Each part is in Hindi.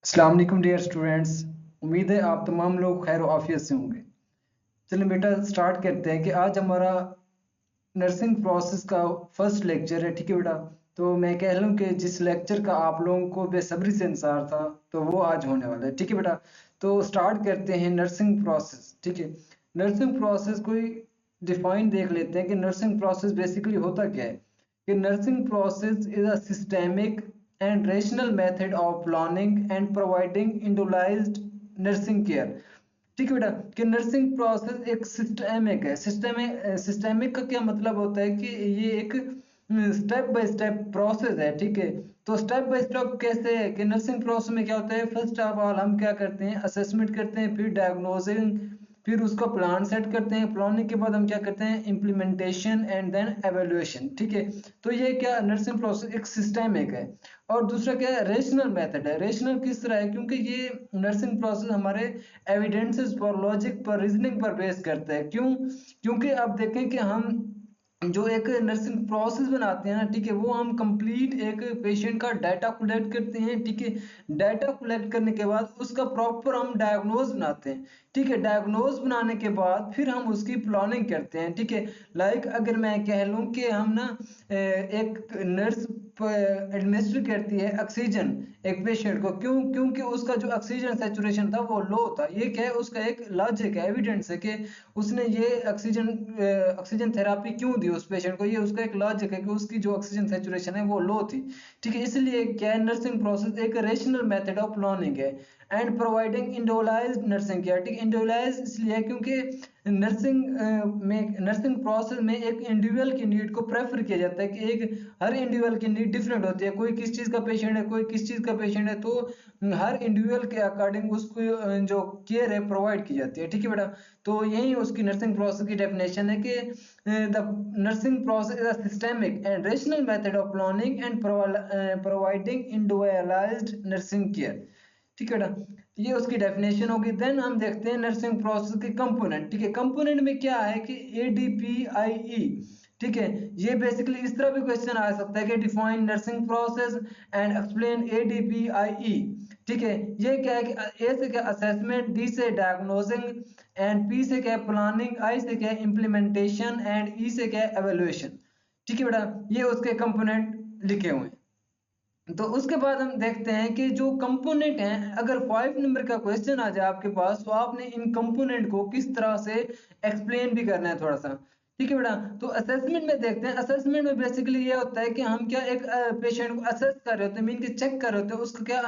अस्सलाम वालेकुम डियर स्टूडेंट्स। उम्मीद है आप तमाम लोग खैर आफियत से होंगे। चलिए बेटा स्टार्ट करते हैं कि आज हमारा नर्सिंग प्रोसेस का फर्स्ट लेक्चर है। ठीक है बेटा, तो मैं कह लूँ कि जिस लेक्चर का आप लोगों को बेसब्री से इंतजार था तो वो आज होने वाला है। ठीक है बेटा, तो स्टार्ट करते हैं नर्सिंग प्रोसेस। ठीक है, नर्सिंग प्रोसेस कोई डिफाइन देख लेते हैं कि नर्सिंग प्रोसेस बेसिकली होता क्या है। कि nursing process is a systemic and rational method of planning and providing individualized nursing care। ठीक है बेटा, कि नर्सिंग प्रोसेस एक सिस्टेमिक है। सिस्टेमिक का क्या मतलब होता है कि ये एक स्टेप बाय स्टेप प्रोसेस है। ठीक है, तो स्टेप बाय स्टेप कैसे है कि नर्सिंग प्रोसेस में क्या होता है, फर्स्ट ऑफ ऑल हम क्या करते हैं, असेसमेंट करते हैं, फिर डायग्नोजिंग, फिर उसका प्लान सेट करते हैं, प्लानिंग के बाद हम क्या करते हैं, इम्प्लीमेंटेशन एंड देन एवेल्युएशन। ठीक है, तो ये क्या नर्सिंग प्रोसेस एक सिस्टेमिक है। और दूसरा क्या है, रेशनल मेथड है। रेशनल किस तरह है, क्योंकि ये नर्सिंग प्रोसेस हमारे एविडेंसेस पर, लॉजिक पर, रीजनिंग पर बेस करता है। क्यों? क्योंकि अब देखें कि हम जो एक नर्सिंग प्रोसेस बनाते हैं ना, ठीक है, वो हम कंप्लीट एक पेशेंट का डाटा कलेक्ट करते हैं। ठीक है, डाटा कलेक्ट करने के बाद उसका प्रॉपर हम डायग्नोज बनाते हैं। ठीक है, डायग्नोज बनाने के बाद फिर हम उसकी प्लानिंग करते हैं। ठीक है, लाइक अगर मैं कह लूँ कि हम ना एक नर्स एडमिनिस्टर करती है ऑक्सीजन एक पेशेंट को, क्योंकि उसका जो ऑक्सीजन सैचुरेशन था वो लो था। ये क्या है, उसका एक लॉजिक है, एविडेंस है कि उसने ये ऑक्सीजन थेरापी क्यों दी उस पेशेंट को। ये उसका एक लॉजिक है कि उसकी जो ऑक्सीजन सैचुरेशन है वो लो थी। ठीक है, इसलिए क्या है, नर्सिंग प्रोसेस एक रेशनल मेथड ऑफ प्लानिंग है and providing individualised nursing care. ठीक है, इंडिविजुअलाइज्ड इसलिए है क्योंकि नर्सिंग प्रोसेस में एक इंडिविजुअल की नीड को प्रेफर किया जाता है कि एक हर इंडिविजुअल की नीड डिफरेंट होती है। कोई किस चीज़ का पेशेंट है, कोई किस चीज़ का पेशेंट है, तो हर इंडिविजुअल के अकॉर्डिंग उसको जो केयर है प्रोवाइड की जाती है। ठीक है बेटा, तो यही उसकी नर्सिंग प्रोसेस की डेफिनेशन है कि the nursing process is a systemic and rational method of planning and providing individualised nursing care. ठीक है बेटा, ये उसकी डेफिनेशन होगी। देन हम देखते हैं नर्सिंग प्रोसेस के कंपोनेंट। ठीक है, कंपोनेंट में क्या है कि ADPIE। ठीक है, ये बेसिकली इस तरह भी क्वेश्चन आ सकता है कि define nursing process and explain ADPIE। ठीक है, ये क्या है कि ए से क्या असेसमेंट, डी से डायग्नोजिंग एंड पी से क्या प्लानिंग, आई से क्या इम्प्लीमेंटेशन एंड ई से क्या एवेल्युएशन। ठीक है बेटा, ये उसके कंपोनेंट लिखे हुए हैं। तो उसके बाद हम देखते हैं कि जो कंपोनेंट हैं, अगर 5 नंबर का क्वेश्चन आ जाए आपके पास, तो आपने इन कंपोनेंट को किस तरह से एक्सप्लेन भी करना है थोड़ा सा। ठीक है बेटा, तो असेसमेंट में देखते हैं। असेसमेंट में बेसिकली ये होता है कि हम क्या एक पेशेंट को असेस कर रहे होते हैं, मीन के चेक कर रहे होते हैं, उसका क्या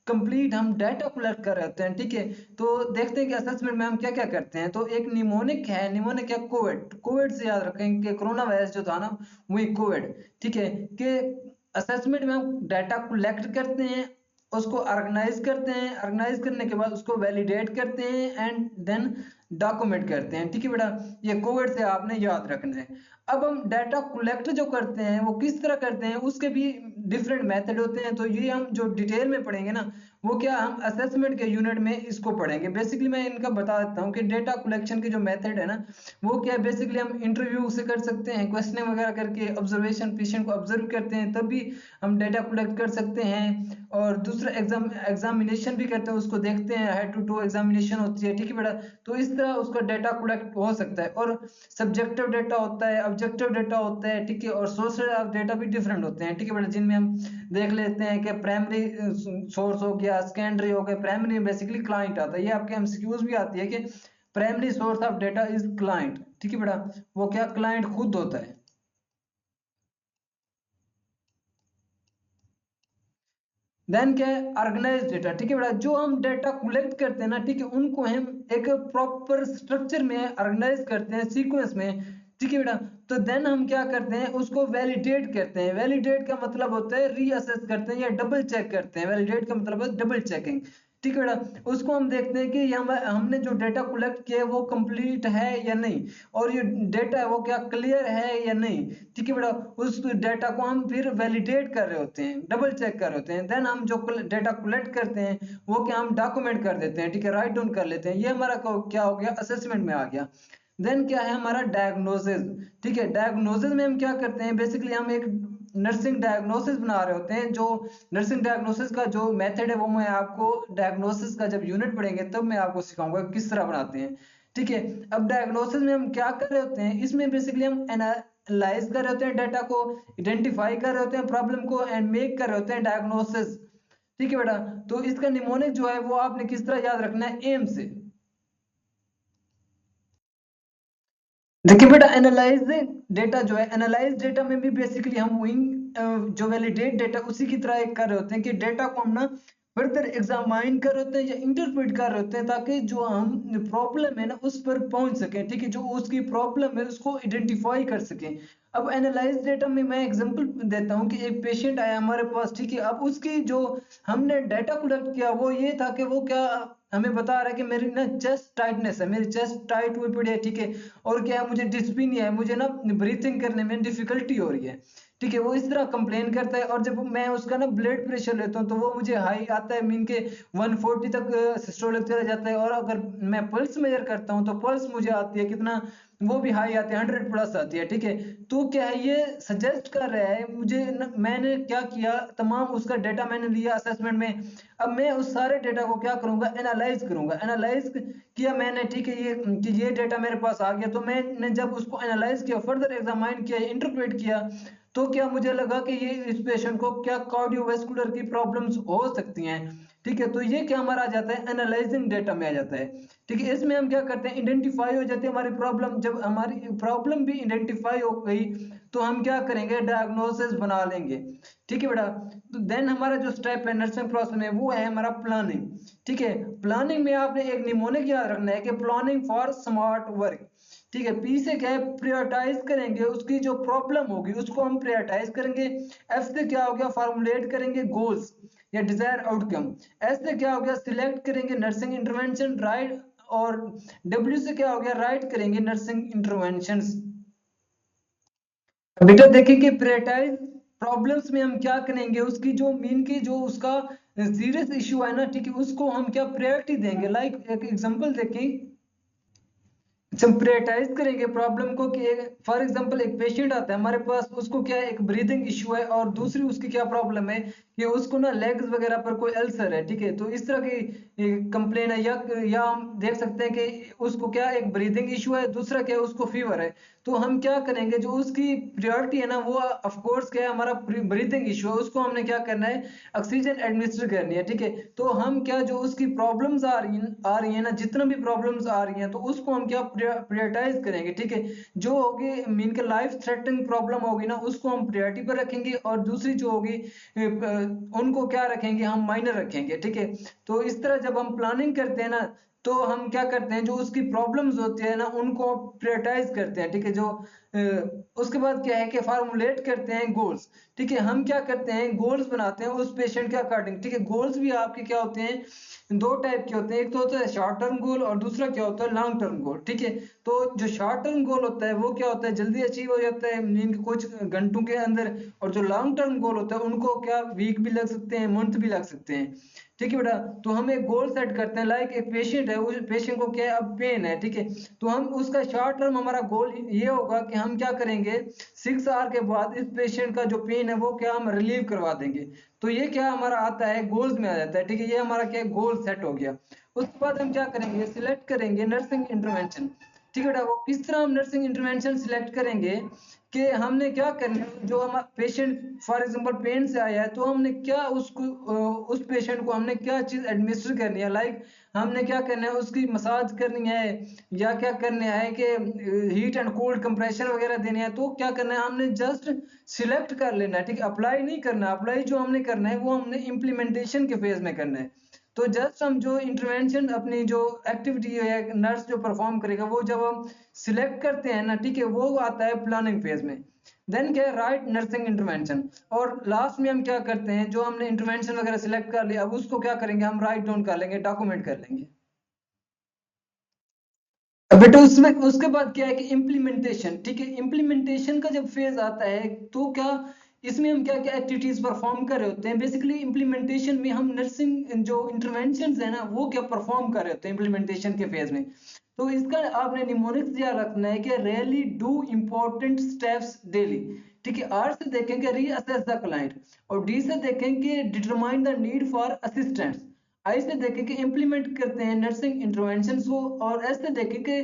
कंप्लीट हम डाटा कलेक्ट कर रहे होते हैं। ठीक है, तो देखते हैं कि असेसमेंट में हम क्या क्या करते हैं। तो एक निमोनिक है, निमोनिक क्या, कोविड। कोविड से याद रखें कि कोरोना वायरस जो था ना, वही कोविड। ठीक है, कि असेसमेंट में हम डाटा कलेक्ट करते हैं, उसको ऑर्गेनाइज करते हैं, ऑर्गेनाइज करने के बाद उसको वैलिडेट करते हैं एंड देन डॉक्यूमेंट करते हैं। ठीक है बेटा, ये कोविड से आपने याद रखना है। अब हम डाटा कलेक्ट जो करते हैं वो किस तरह करते हैं, उसके भी डिफरेंट मेथड होते हैं। तो ये हम जो डिटेल में पढ़ेंगे ना, वो क्या हम असेसमेंट के यूनिट में इसको पढ़ेंगे। बेसिकली मैं इनका बता देता हूँ कि डेटा कलेक्शन के जो मेथड है ना, वो क्या है, बेसिकली हम इंटरव्यू से कर सकते हैं, क्वेश्चनिंग वगैरह करके, ऑब्जर्वेशन, पेशेंट को ऑब्जर्व करते हैं, तब भी हम डेटा कलेक्ट कर सकते हैं। और दूसरा एग्जामिनेशन भी करते हैं, उसको देखते हैं, हेड टू टू एग्जामिनेशन होती है। ठीक है बेटा, तो इस तरह उसका डेटा कलेक्ट हो सकता है। और सब्जेक्टिव डेटा होता है, ऑब्जेक्टिव डेटा होता है। ठीक है, और सोर्स डेटा भी डिफरेंट होते हैं। ठीक है बेटा, जिनमें हम देख लेते हैं कि प्राइमरी सोर्स हो गया, सेकेंडरी हो गया। प्राइमरी बेसिकली क्लाइंट आता है, ये आपके एमसीक्यूज भी आती है कि primary source of data is client. ठीक है बेटा, वो क्या क्लाइंट खुद होता है। देन क्या है, ऑर्गेनाइज डेटा। ठीक है बेटा, जो हम डेटा कलेक्ट करते हैं ना, ठीक है, उनको हम एक प्रॉपर स्ट्रक्चर में ऑर्गेनाइज करते हैं, सीक्वेंस में। ठीक है बेटा, तो देन हम क्या करते हैं, उसको वैलिडेट करते हैं। वैलिडेट का मतलब होता है रीअसेस करते हैं या डबल चेक करते हैं। वैलिडेट का मतलब है डबल चेकिंग। ठीक है बेटा, उसको हम देखते हैं कि हमने जो डेटा कलेक्ट किया है वो कंप्लीट है या नहीं, और ये डेटा है वो क्या क्लियर है या नहीं। ठीक है बेटा, उस डेटा को हम फिर वैलिडेट कर रहे होते हैं, डबल चेक कर रहे होते हैं। देन हम जो डेटा कलेक्ट करते हैं वो क्या हम डॉक्यूमेंट कर देते हैं। ठीक है, राइट डाउन कर लेते हैं। ये हमारा क्या हो गया, असेसमेंट में आ गया। देन क्या है हमारा डायग्नोसिस। ठीक है, डायग्नोसिस में हम क्या करते हैं, बेसिकली हम एक नर्सिंग डायग्नोसिस बना रहे होते हैं। जो नर्सिंग डायग्नोसिस का जो मेथड है वो मैं आपको डायग्नोसिस का जब यूनिट पढ़ेंगे तब मैं आपको सिखाऊंगा किस तरह बनाते हैं। ठीक है, अब डायग्नोसिस में हम क्या कर रहे होते हैं, इसमें बेसिकली हम एनालाइज कर रहे होते हैं डाटा को, आइडेंटिफाई कर रहे होते हैं प्रॉब्लम को एंड मेक कर रहे होते हैं डायग्नोसिस। ठीक है बेटा, तो इसका निमोनिक जो है वो आपने किस तरह याद रखना है, एम से। देखिए बेटा, एनालाइज डेटा जो है, एनालाइज डेटा में भी बेसिकली हम विंग जो वैलिडेट डेटा उसी की तरह एक कर रहे होते हैं कि डेटा को हम ना फर्दर एग्जामाइन कर रहे होते हैं या इंटरप्रेट कर रहे होते हैं ताकि जो हम प्रॉब्लम है ना उस पर पहुंच सकें। ठीक है, जो उसकी प्रॉब्लम है उसको आइडेंटिफाई कर सकें। अब एनालाइज डेटा में मैं एग्जांपल देता हूं कि एक पेशेंट आया हमारे पास। ठीक है, अब उसकी जो हमने डाटा कलेक्ट किया वो ये था कि वो क्या हमें बता रहा है कि मेरी ना चेस्ट टाइटनेस है, मेरी चेस्ट टाइट हुई पड़ी है। ठीक है, और क्या है, मुझे डिस्पीनिया है, मुझे ना ब्रीथिंग करने में डिफिकल्टी हो रही है। ठीक है, वो इस तरह कंप्लेन करता है और जब मैं उसका ना ब्लड प्रेशर लेता हूँ तो वो मुझे हाई आता है, मीन के 140 तक सिस्टोलिक चला जाता है। और अगर मैं पल्स मेजर करता हूँ तो पल्स मुझे आती है कितना, वो भी हाई आती है, 100 प्लस आती है। ठीक है, तो क्या है ये सजेस्ट कर रहा है मुझे मैंने क्या किया, तमाम उसका डाटा मैंने लिया असेसमेंट में। अब मैं उस सारे डेटा को क्या करूंगा, एनालाइज करूंगा। एनालाइज किया मैंने, ठीक है, ये कि ये डेटा मेरे पास आ गया, तो मैंने जब उसको एनालाइज किया, फर्दर एग्जामाइन किया, इंटरप्रेट किया, तो क्या मुझे लगा कि ये इस पेशेंट को क्या कार्डियोवैस्कुलर की प्रॉब्लम्स हो सकती हैं। ठीक है, तो ये क्या हमारा आ जाता है, एनालाइजिंग डेटा में आ जाता है। ठीक है, इसमें हम क्या करते हैं, आइडेंटिफाई हो जाती है हमारी प्रॉब्लम। जब हमारी प्रॉब्लम भी आइडेंटिफाई हो गई तो हम क्या करेंगे, डायग्नोसिस बना लेंगे। ठीक है बेटा, तो देन हमारा जो स्टेप है नर्सिंग प्रोसेस में वो है हमारा प्लानिंग। ठीक है, प्लानिंग में आपने एक निमोनिक याद रखना है कि प्लानिंग फॉर स्मार्ट वर्क। ठीक है, पी से क्या है, प्रायोरिटाइज करेंगे, उसकी जो प्रॉब्लम होगी उसको हम प्रायोरिटाइज करेंगे। एफ से क्या हो गया, फॉर्मुलेट करेंगे गोल्स या डिजायर आउटकम। एस से क्या हो गया, सिलेक्ट करेंगे नर्सिंग इंटरवेंशन, राइट। और डब्ल्यू से क्या हो गया, राइट करेंगे नर्सिंग इंटरवेंशंस। बेटा देखिए कि प्रायोरिटाइज प्रॉब्लम्स में हम क्या करेंगे, उसकी जो मीन की जो उसका सीरियस इशू है ना, ठीक है, उसको हम क्या प्रायोरिटी देंगे। लाइक एक एग्जांपल देखें, हम प्रायोरिटाइज करेंगे प्रॉब्लम को कि फॉर एग्जांपल एक पेशेंट आता है हमारे पास, उसको क्या है, एक ब्रीदिंग इशू है और दूसरी उसकी क्या प्रॉब्लम है कि उसको ना लेग्स वगैरह पर कोई अल्सर है। ठीक है, तो इस तरह की कंप्लेन है, या हम देख सकते हैं कि उसको क्या एक ब्रीदिंग इशू है, दूसरा क्या है उसको फीवर है। तो हम क्या करेंगे, जो उसकी प्रायोरिटी है ना वो ऑफ कोर्स क्या है, हमारा ब्रीदिंग इशू है, उसको हमने क्या करना है, ऑक्सीजन एडमिनिस्टर करनी है। ठीक है, तो हम क्या जो उसकी प्रॉब्लम्स आ रही है ना, जितना भी प्रॉब्लम्स आ रही हैं तो उसको हम क्या प्रायोरिटाइज करेंगे। ठीक है, जो होगी मीन के लाइफ थ्रेटनिंग प्रॉब्लम होगी ना उसको हम प्रायोरिटी पर रखेंगे, और दूसरी जो होगी उनको क्या रखेंगे, हम माइनर रखेंगे। ठीक है, तो इस तरह जब हम प्लानिंग करते हैं ना तो हम क्या करते हैं, जो उसकी प्रॉब्लम्स होती है ना उनको प्रायोरिटाइज करते हैं। ठीक है, जो उसके बाद क्या है कि फार्मूलेट करते हैं गोल्स। ठीक है, हम क्या करते हैं, गोल्स बनाते हैं उस पेशेंट के अकॉर्डिंग। ठीक है, गोल्स भी आपके क्या होते हैं, दो टाइप के होते हैं, एक तो होता है शॉर्ट टर्म गोल और दूसरा क्या होता है, लॉन्ग टर्म गोल। ठीक है, तो जो शॉर्ट टर्म गोल होता है वो क्या होता है, जल्दी अचीव हो जाता है मीन कुछ घंटों के अंदर। और जो लॉन्ग टर्म गोल होता है उनको क्या वीक भी लग सकते हैं, मंथ भी लग सकते हैं। ठीक है बेटा, तो हम एक गोल सेट करते हैं। लाइक एक पेशेंट है, उस पेशेंट को क्या है, अब पेन है। ठीक है, तो हम उसका शॉर्ट टर्म हमारा गोल ये होगा कि हम क्या करेंगे, 6 आवर के बाद इस पेशेंट का जो पेन है वो क्या हम रिलीव करवा देंगे। तो ये क्या हमारा आता है, गोल्स में आ जाता है। ठीक है, ये हमारा क्या गोल सेट हो गया। उसके बाद हम क्या करेंगे, सिलेक्ट करेंगे नर्सिंग इंटरवेंशन। ठीक है बेटा, वो किस तरह हम नर्सिंग इंटरवेंशन सिलेक्ट करेंगे कि हमने क्या करना है, जो हमारा पेशेंट फॉर एग्जांपल पेन से आया है तो हमने क्या उसको उस पेशेंट को हमने क्या चीज एडमिनिस्टर करनी है। लाइक हमने क्या करना है, उसकी मसाज करनी है, या क्या करना है कि हीट एंड कोल्ड कंप्रेशन वगैरह देने हैं। तो क्या करना है, हमने जस्ट सिलेक्ट कर लेना है। ठीक है, अप्लाई नहीं करना, अप्लाई जो हमने करना है वो हमने इम्प्लीमेंटेशन के फेज में करना है। तो जस्ट हम जो इंटरवेंशन अपनी जो एक्टिविटी है नर्स जो परफॉर्म करेगा वो जब हम सिलेक्ट करते हैं ना, ठीक है, वो आता है प्लानिंग फेज में। देन क्या है, राइट नर्सिंग इंटरवेंशन। और लास्ट में हम क्या करते हैं, जो हमने इंटरवेंशन वगैरह सिलेक्ट कर लिया अब उसको क्या करेंगे, हम राइट डाउन कर लेंगे, डॉक्यूमेंट कर लेंगे। अब बेटा उसमें उसके बाद क्या है कि इम्प्लीमेंटेशन। ठीक है, इम्प्लीमेंटेशन का जब फेज आता है तो क्या इसमें हम क्या क्या एक्टिविटीज परफॉर्म कर रहे होते हैं, बेसिकली इम्प्लीमेंटेशन में हम नर्सिंग जो इंटरवेंशन है ना वो क्या परफॉर्म कर रहे होते हैं इम्प्लीमेंटेशन के फेज में। तो इसका आपने निमोनिक्स याद रखना है कि really do important steps daily. ठीक है। आर से देखेंगे रीअसेस द क्लाइंट, और डी से देखेंगे determine the need for assistance, I से देखेंगे इम्प्लीमेंट करते हैं नर्सिंग इंटरवेंशन को, और एस से देखेंगे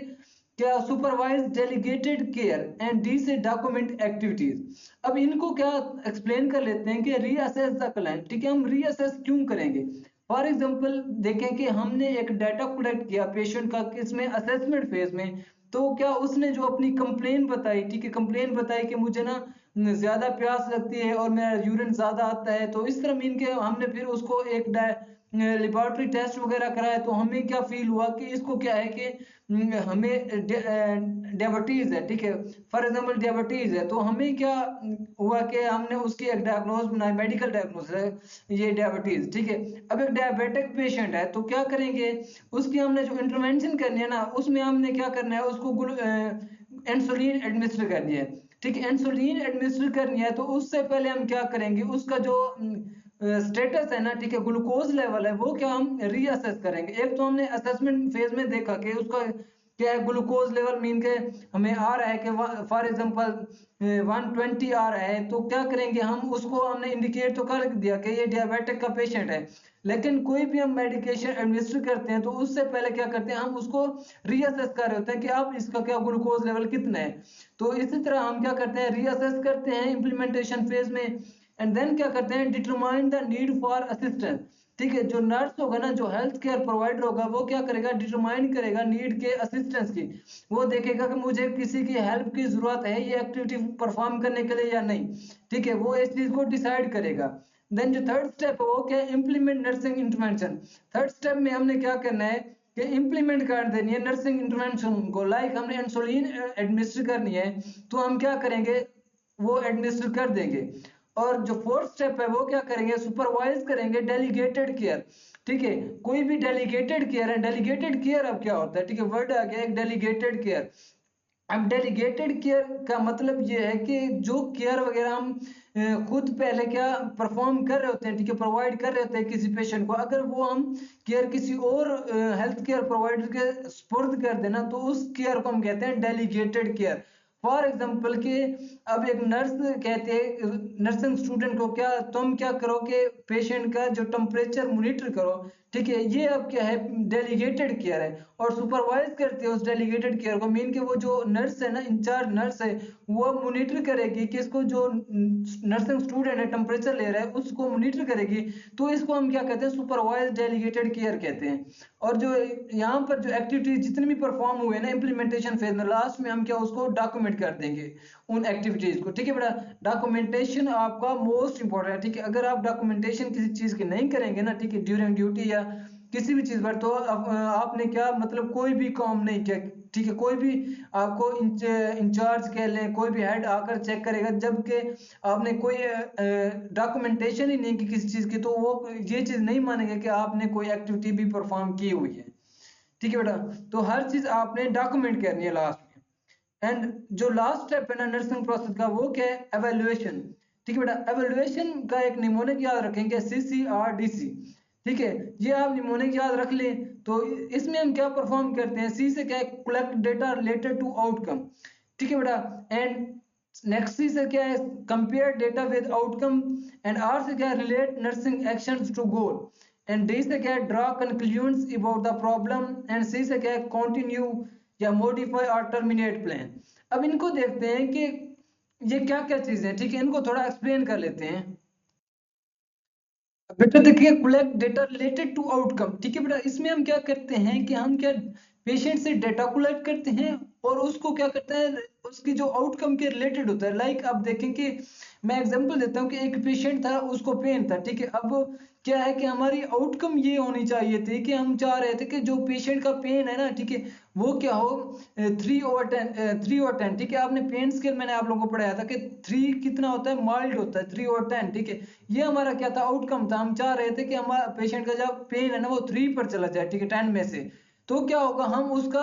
क्या supervise delegated care, and D से डॉक्यूमेंट एक्टिविटीज। अब इनको क्या एक्सप्लेन कर लेते हैं कि रीअसेस द क्लाइंट, ठीक है। हम रीअसेस क्यों करेंगे? फॉर एग्जांपल देखें कि हमने एक डाटा कलेक्ट किया पेशेंट का किसमें, असेसमेंट फेज में, तो क्या उसने जो अपनी कंप्लेन बताई, ठीक है, कंप्लेन बताई कि मुझे ना ज्यादा प्यास लगती है और मेरा यूरिन ज्यादा आता है, तो इस तरह मीन के हमने फिर उसको एक लेबोरेटरी टेस्ट वगैरह कराया, तो हमें क्या फील हुआ कि इसको क्या है कि हमें डायबिटीज है, ठीक है, फॉर एग्जांपल डायबिटीज है, तो हमें क्या हुआ कि हमने उसकी एक डायग्नोज बनाई, मेडिकल डायग्नोज है ये डायबिटीज, ठीक है। अब एक डायबिटिक पेशेंट है तो क्या करेंगे, उसकी हमने जो इंटरवेंशन करनी है ना, उसमें हमने क्या करना है, उसको इंसुलिन एडमिनिस्टर करनी है, ठीक है। इंसुलिन एडमिनिस्टर करनी है तो उससे पहले हम क्या करेंगे, उसका जो स्टेटस है ना, ठीक है, ग्लूकोज लेवल है, वो क्या हम रीअसेस करेंगे। एक तो हमने असेसमेंट फेज में देखा कि उसका क्या है ग्लूकोज लेवल, मीन के हमें आ रहा है कि फॉर एग्जांपल 120 आ रहा है, तो क्या करेंगे हम उसको, हमने इंडिकेट तो कर दिया कि ये डायबिटिक का पेशेंट है, लेकिन कोई भी हम मेडिकेशन एडमिनिस्टर करते हैं तो उससे पहले क्या करते हैं, हम उसको रीअसेस कर रहे होते हैं कि आप इसका क्या ग्लूकोज लेवल कितना है। तो इसी तरह हम क्या करते हैं, रीअसेस करते हैं इंप्लीमेंटेशन फेज में, एंड देन क्या करते हैं, determine the need for assistance, ठीक है। जो नर्स होगा ना, जो हेल्थ केयर प्रोवाइडर होगा, वो क्या करेगा, डिटरमाइन करेगा नीड के असिस्टेंस की, वो देखेगा कि मुझे किसी की हेल्प की जरूरत है ये एक्टिविटी परफॉर्म करने के लिए या नहीं, ठीक है, वो इस चीज को डिसाइड करेगा। देन जो थर्ड स्टेप है वो क्या है, implement nursing intervention. Third step में हमने क्या करना है कि इंप्लीमेंट कर देनी है नर्सिंग इंटरवेंशन को, लाइक हमने इंसुलिन एडमिनिस्टर करनी है, तो हम क्या करेंगे, वो एडमिनिस्टर कर देंगे। और जो फोर्थ स्टेप है वो क्या करेंगे, सुपरवाइज करेंगे डेलीगेटेड केयर, ठीक है। कोई भी डेलीगेटेड केयर है, डेलीगेटेड केयर अब क्या होता है, ठीक है, वर्ड आ गया एक डेलीगेटेड केयर। अब डेलीगेटेड केयर का मतलब ये है कि जो केयर वगैरह हम खुद पहले क्या परफॉर्म कर रहे होते हैं, ठीक है, प्रोवाइड कर रहे होते हैं किसी पेशेंट को, अगर वो हम केयर किसी और हेल्थ केयर प्रोवाइडर के स्पुर्द कर देना, तो उस केयर को हम कहते हैं डेलीगेटेड केयर। फॉर एग्जाम्पल कि अब एक नर्स कहते हैं नर्सिंग स्टूडेंट को, क्या तुम क्या करो कि पेशेंट का जो टेम्परेचर मॉनिटर करो, ठीक है, ये अब क्या है, डेलीगेटेड केयर है। और सुपरवाइज करते हैं उस डेलीगेटेड केयर को, मीन के वो जो नर्स है ना, इंचार्ज नर्स है, वो मॉनिटर करेगी कि इसको जो नर्सिंग स्टूडेंट है टेम्परेचर ले रहा है उसको मॉनिटर करेगी, तो इसको हम क्या कहते हैं, सुपरवाइज डेलीगेटेड केयर कहते हैं। और जो यहाँ पर जो एक्टिविटीज जितनी भी परफॉर्म हुए ना इंप्लीमेंटेशन फेज में, लास्ट में हम क्या उसको डॉक्यूमेंट कर देंगे उन एक्टिविटीज को, ठीक है बेटा। डॉक्यूमेंटेशन आपका मोस्ट इंपॉर्टेंट है, ठीक है। अगर आप डॉक्यूमेंटेशन किसी चीज की नहीं करेंगे ना, ठीक है, ड्यूरिंग ड्यूटी या किसी भी चीज पर, तो आपने क्या मतलब कोई भी काम नहीं किया, ठीक है। कोई भी आपको इंचार्ज कह लें, कोई भी हेड आकर चेक करेगा, जबकि आपने कोई डॉक्यूमेंटेशन ही नहीं की किसी चीज की, तो वो ये चीज नहीं मानेंगे कि आपने कोई एक्टिविटी भी परफॉर्म की हुई है, ठीक है बेटा। तो हर चीज आपने डॉक्यूमेंट करनी है लास्ट में। एंड जो लास्ट स्टेप है ना नर्सिंग प्रोसेस का, वो क्या है, एवेल्युएशन, ठीक है बेटा। एवेल्युएशन का एक निमोनिक याद रखेंगे, CCRDC, ठीक है, ये आप निमोनिक याद रख लें। तो इसमें हम क्या परफॉर्म करते हैं, सी से क्या है, collect data related to outcome, ठीक है बेटा। एंड नेक्स्ट सी से क्या है, compare data with outcome, and R से क्या है, relate nursing actions to goal, and D से क्या है, draw conclusions about the problem, and C से क्या है, कंटिन्यू या मॉडिफाई और टर्मिनेट प्लान। अब इनको देखते हैं कि ये क्या क्या चीजें हैं, ठीक है, इनको थोड़ा एक्सप्लेन कर लेते हैं। बेटा देखिए, collect data related to outcome, ठीक है बेटा, इसमें हम क्या करते हैं कि हम क्या पेशेंट से डेटा कलेक्ट करते हैं और उसको क्या करते हैं, उसकी जो आउटकम के रिलेटेड होता है। लाइक आप देखें कि मैं एग्जांपल देता हूँ कि एक पेशेंट था, उसको पेन था, ठीक है। अब क्या है कि हमारी आउटकम ये होनी चाहिए थी कि हम चाह रहे थे कि जो पेशेंट का पेन है ना, ठीक है, वो क्या हो 3/10, 3/10, ठीक है। आपने पेन स्केल मैंने आप लोगों को पढ़ाया था कि 3 कितना होता है, माइल्ड होता है, 3/10, ठीक है। ये हमारा क्या था, आउटकम था। हम चाह रहे थे कि हमारा पेशेंट का जब पेन है ना वो 3 पर चला जाए, ठीक है, 10 में से। तो क्या होगा, हम उसका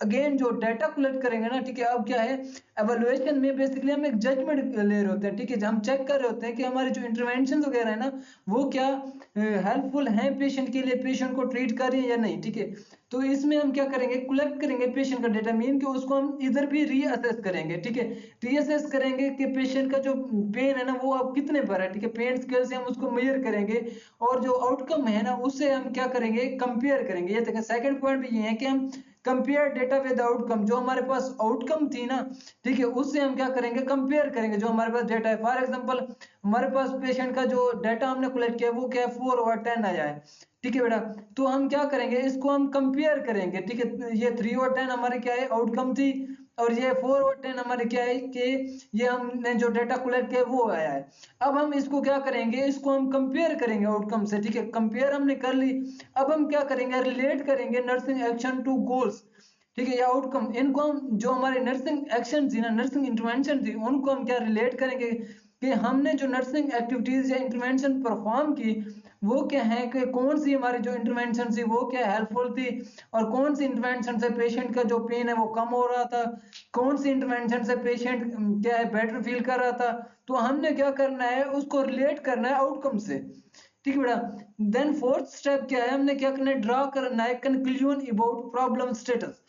अगेन जो डाटा कलेक्ट करेंगे ना, ठीक है। अब क्या है, एवेल्युएशन में बेसिकली हम एक जजमेंट ले रहे होते हैं, ठीक है। हम चेक कर रहे होते हैं कि हमारे जो इंटरवेंशन वगैरह है ना, वो क्या हेल्पफुल हैं पेशेंट के लिए, पेशेंट को ट्रीट कर रहे हैं या नहीं, ठीक है। तो इसमें हम क्या करेंगे, कलेक्ट करेंगे पेशेंट का डेटा, मीन कि उसको हम इधर भी रीअसेस करेंगे, ठीक है। रीअसेस करेंगे कि पेशेंट का जो पेन है ना वो अब कितने पर है, ठीक है। पेन स्केल से हम उसको मेजर करेंगे, और जो आउटकम है ना उससे हम क्या करेंगे, कंपेयर करेंगे। ये देखें, सेकंड पॉइंट भी ये है कि हम कंपेयर डेटा विद आउटकम, जो हमारे पास आउटकम थी ना, ठीक है, उससे हम क्या करेंगे, कंपेयर करेंगे जो हमारे पास डेटा है। फॉर एग्जांपल, हमारे पास पेशेंट का जो डाटा हमने कलेक्ट किया वो क्या है, 4/10 आया है, ठीक है बेटा। तो हम क्या करेंगे, इसको हम कंपेयर करेंगे, ठीक है। ये 3/10 हमारे क्या है, आउटकम थी, और ये 4/10 हमारे क्या है कि ये हमने जो डेटा कलेक्ट किया वो आया है। अब हम इसको क्या करेंगे, इसको हम कंपेयर करेंगे आउटकम से, ठीक है। कंपेयर हमने कर ली, अब हम क्या करेंगे, रिलेट करेंगे नर्सिंग एक्शन टू गोल्स, ठीक है, या आउटकम। इनको हम, जो हमारे नर्सिंग एक्शन थी ना, नर्सिंग इंटरवेंशन थी, उनको हम क्या रिलेट करेंगे कि हमने जो नर्सिंग एक्टिविटीज या इंटरवेंशन परफॉर्म की, वो क्या है कि कौन सी हमारी जो इंटरवेंशन थी वो क्या हेल्पफुल थी, और कौन सी इंटरवेंशन से पेशेंट का जो पेन है वो कम हो रहा था, कौन सी इंटरवेंशन से पेशेंट क्या है बेटर फील कर रहा था। तो हमने क्या करना है, उसको रिलेट करना है आउटकम से, ठीक है बेटा। देन फोर्थ स्टेप क्या है, हमने क्या करना है, ड्रा करना है कंक्लूजन अबाउट प्रॉब्लम स्टेटस।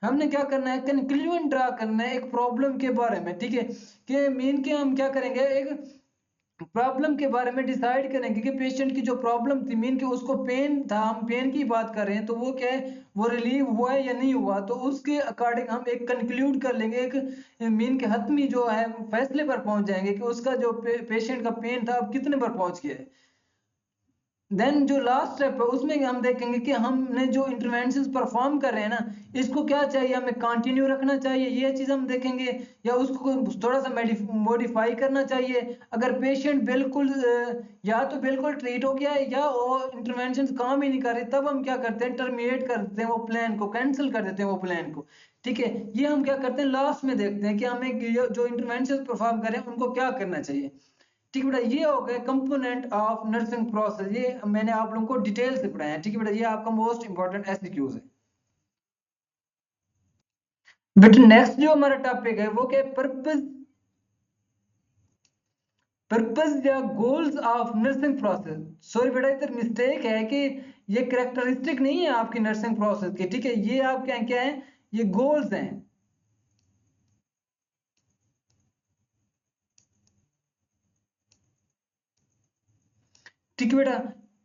हमने क्या करना है, कंक्लूजन ड्रा करना है एक प्रॉब्लम के बारे में, ठीक है। कि मीन के हम क्या करेंगे, एक प्रॉब्लम के बारे में डिसाइड करेंगे कि पेशेंट की जो प्रॉब्लम थी, मीन कि उसको पेन था, हम पेन की बात कर रहे हैं, तो वो क्या है, वो रिलीव हुआ है या नहीं हुआ। तो उसके अकॉर्डिंग हम एक कंक्लूड कर लेंगे, एक मीन के हतमी जो है फैसले पर पहुंच जाएंगे कि उसका जो पेशेंट का पेन था अब कितने पर पहुंच गया है। देन जो लास्ट स्टेप है उसमें हम देखेंगे कि हमने जो इंटरवेंशंस परफॉर्म कर रहे हैं ना, इसको क्या चाहिए, हमें कंटिन्यू रखना चाहिए, ये चीज हम देखेंगे, या उसको थोड़ा सा मॉडिफाई करना चाहिए। अगर पेशेंट बिल्कुल या तो बिल्कुल ट्रीट हो गया है, या वो इंटरवेंशंस काम ही नहीं कर रहे, तब हम क्या करते हैं, टर्मिनेट कर देते हैं वो प्लान को, कैंसिल कर देते हैं वो प्लान को, ठीक है। ये हम क्या करते हैं, लास्ट में देखते हैं कि हमें जो इंटरवेंशन परफॉर्म करें उनको क्या करना चाहिए, ठीक है बेटा। ये हो गए कंपोनेंट ऑफ नर्सिंग प्रोसेस, ये मैंने आप लोगों को डिटेल से पढ़ाया है, ठीक है बेटा। ये आपका मोस्ट इंपॉर्टेंट एसक्यूज है। बेटा नेक्स्ट जो हमारा टॉपिक है वो क्या है, पर्पस या goals of nursing process. Sorry बेटा, इधर मिस्टेक है कि ये कैरेक्टरिस्टिक नहीं है आपकी नर्सिंग प्रोसेस की, ठीक है। ये आपके यहाँ क्या है, ये गोल्स हैं, ठीक है बेटा।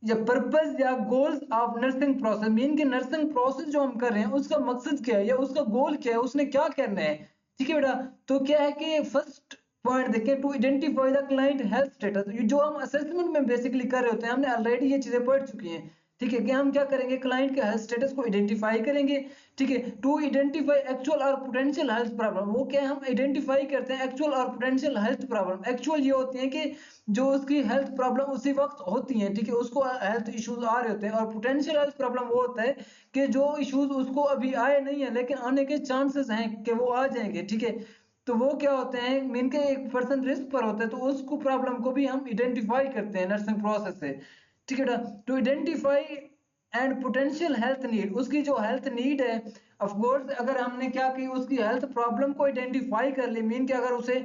ये पर्पस या goals of nursing process, mean कि नर्सिंग प्रोसेस जो हम कर रहे हैं उसका मकसद क्या है या उसका गोल क्या है, उसने क्या करना है, ठीक है बेटा। तो क्या है कि फर्स्ट पॉइंट देखें, to identify the client health status. जो हम असेसमेंट में बेसिकली कर रहे होते हैं, हमने ऑलरेडी ये चीजें पढ़ चुकी हैं, ठीक है। कि हम क्या करेंगे, क्लाइंट के हेल्थ स्टेटस को आइडेंटिफाई करेंगे, ठीक है। टू आइडेंटिफाई एक्चुअल और पोटेंशियल हेल्थ प्रॉब्लम, वो क्या है, हम आइडेंटिफाई करते हैं एक्चुअल और पोटेंशियल हेल्थ प्रॉब्लम। एक्चुअल ये होती है कि जो उसकी हेल्थ प्रॉब्लम उसी वक्त होती हैं, ठीक है, उसको हेल्थ इश्यूज आ रहे होते हैं। और पोटेंशियल हेल्थ प्रॉब्लम वो होता है कि जो इश्यूज उसको अभी आए नहीं है लेकिन आने के चांसेस हैं कि वो आ जाएंगे, ठीक है। तो वो क्या होते हैं, मीन के एक पर्सन रिस्क पर होता है, तो उसको प्रॉब्लम को भी हम आइडेंटिफाई करते हैं नर्सिंग प्रोसेस से, ठीक है ना। To identify and potential health need, उसकी जो हेल्थ नीड है, ऑफ कोर्स अगर हमने क्या की, उसकी हेल्थ प्रॉब्लम को आइडेंटिफाई कर ली, मीन कि अगर उसे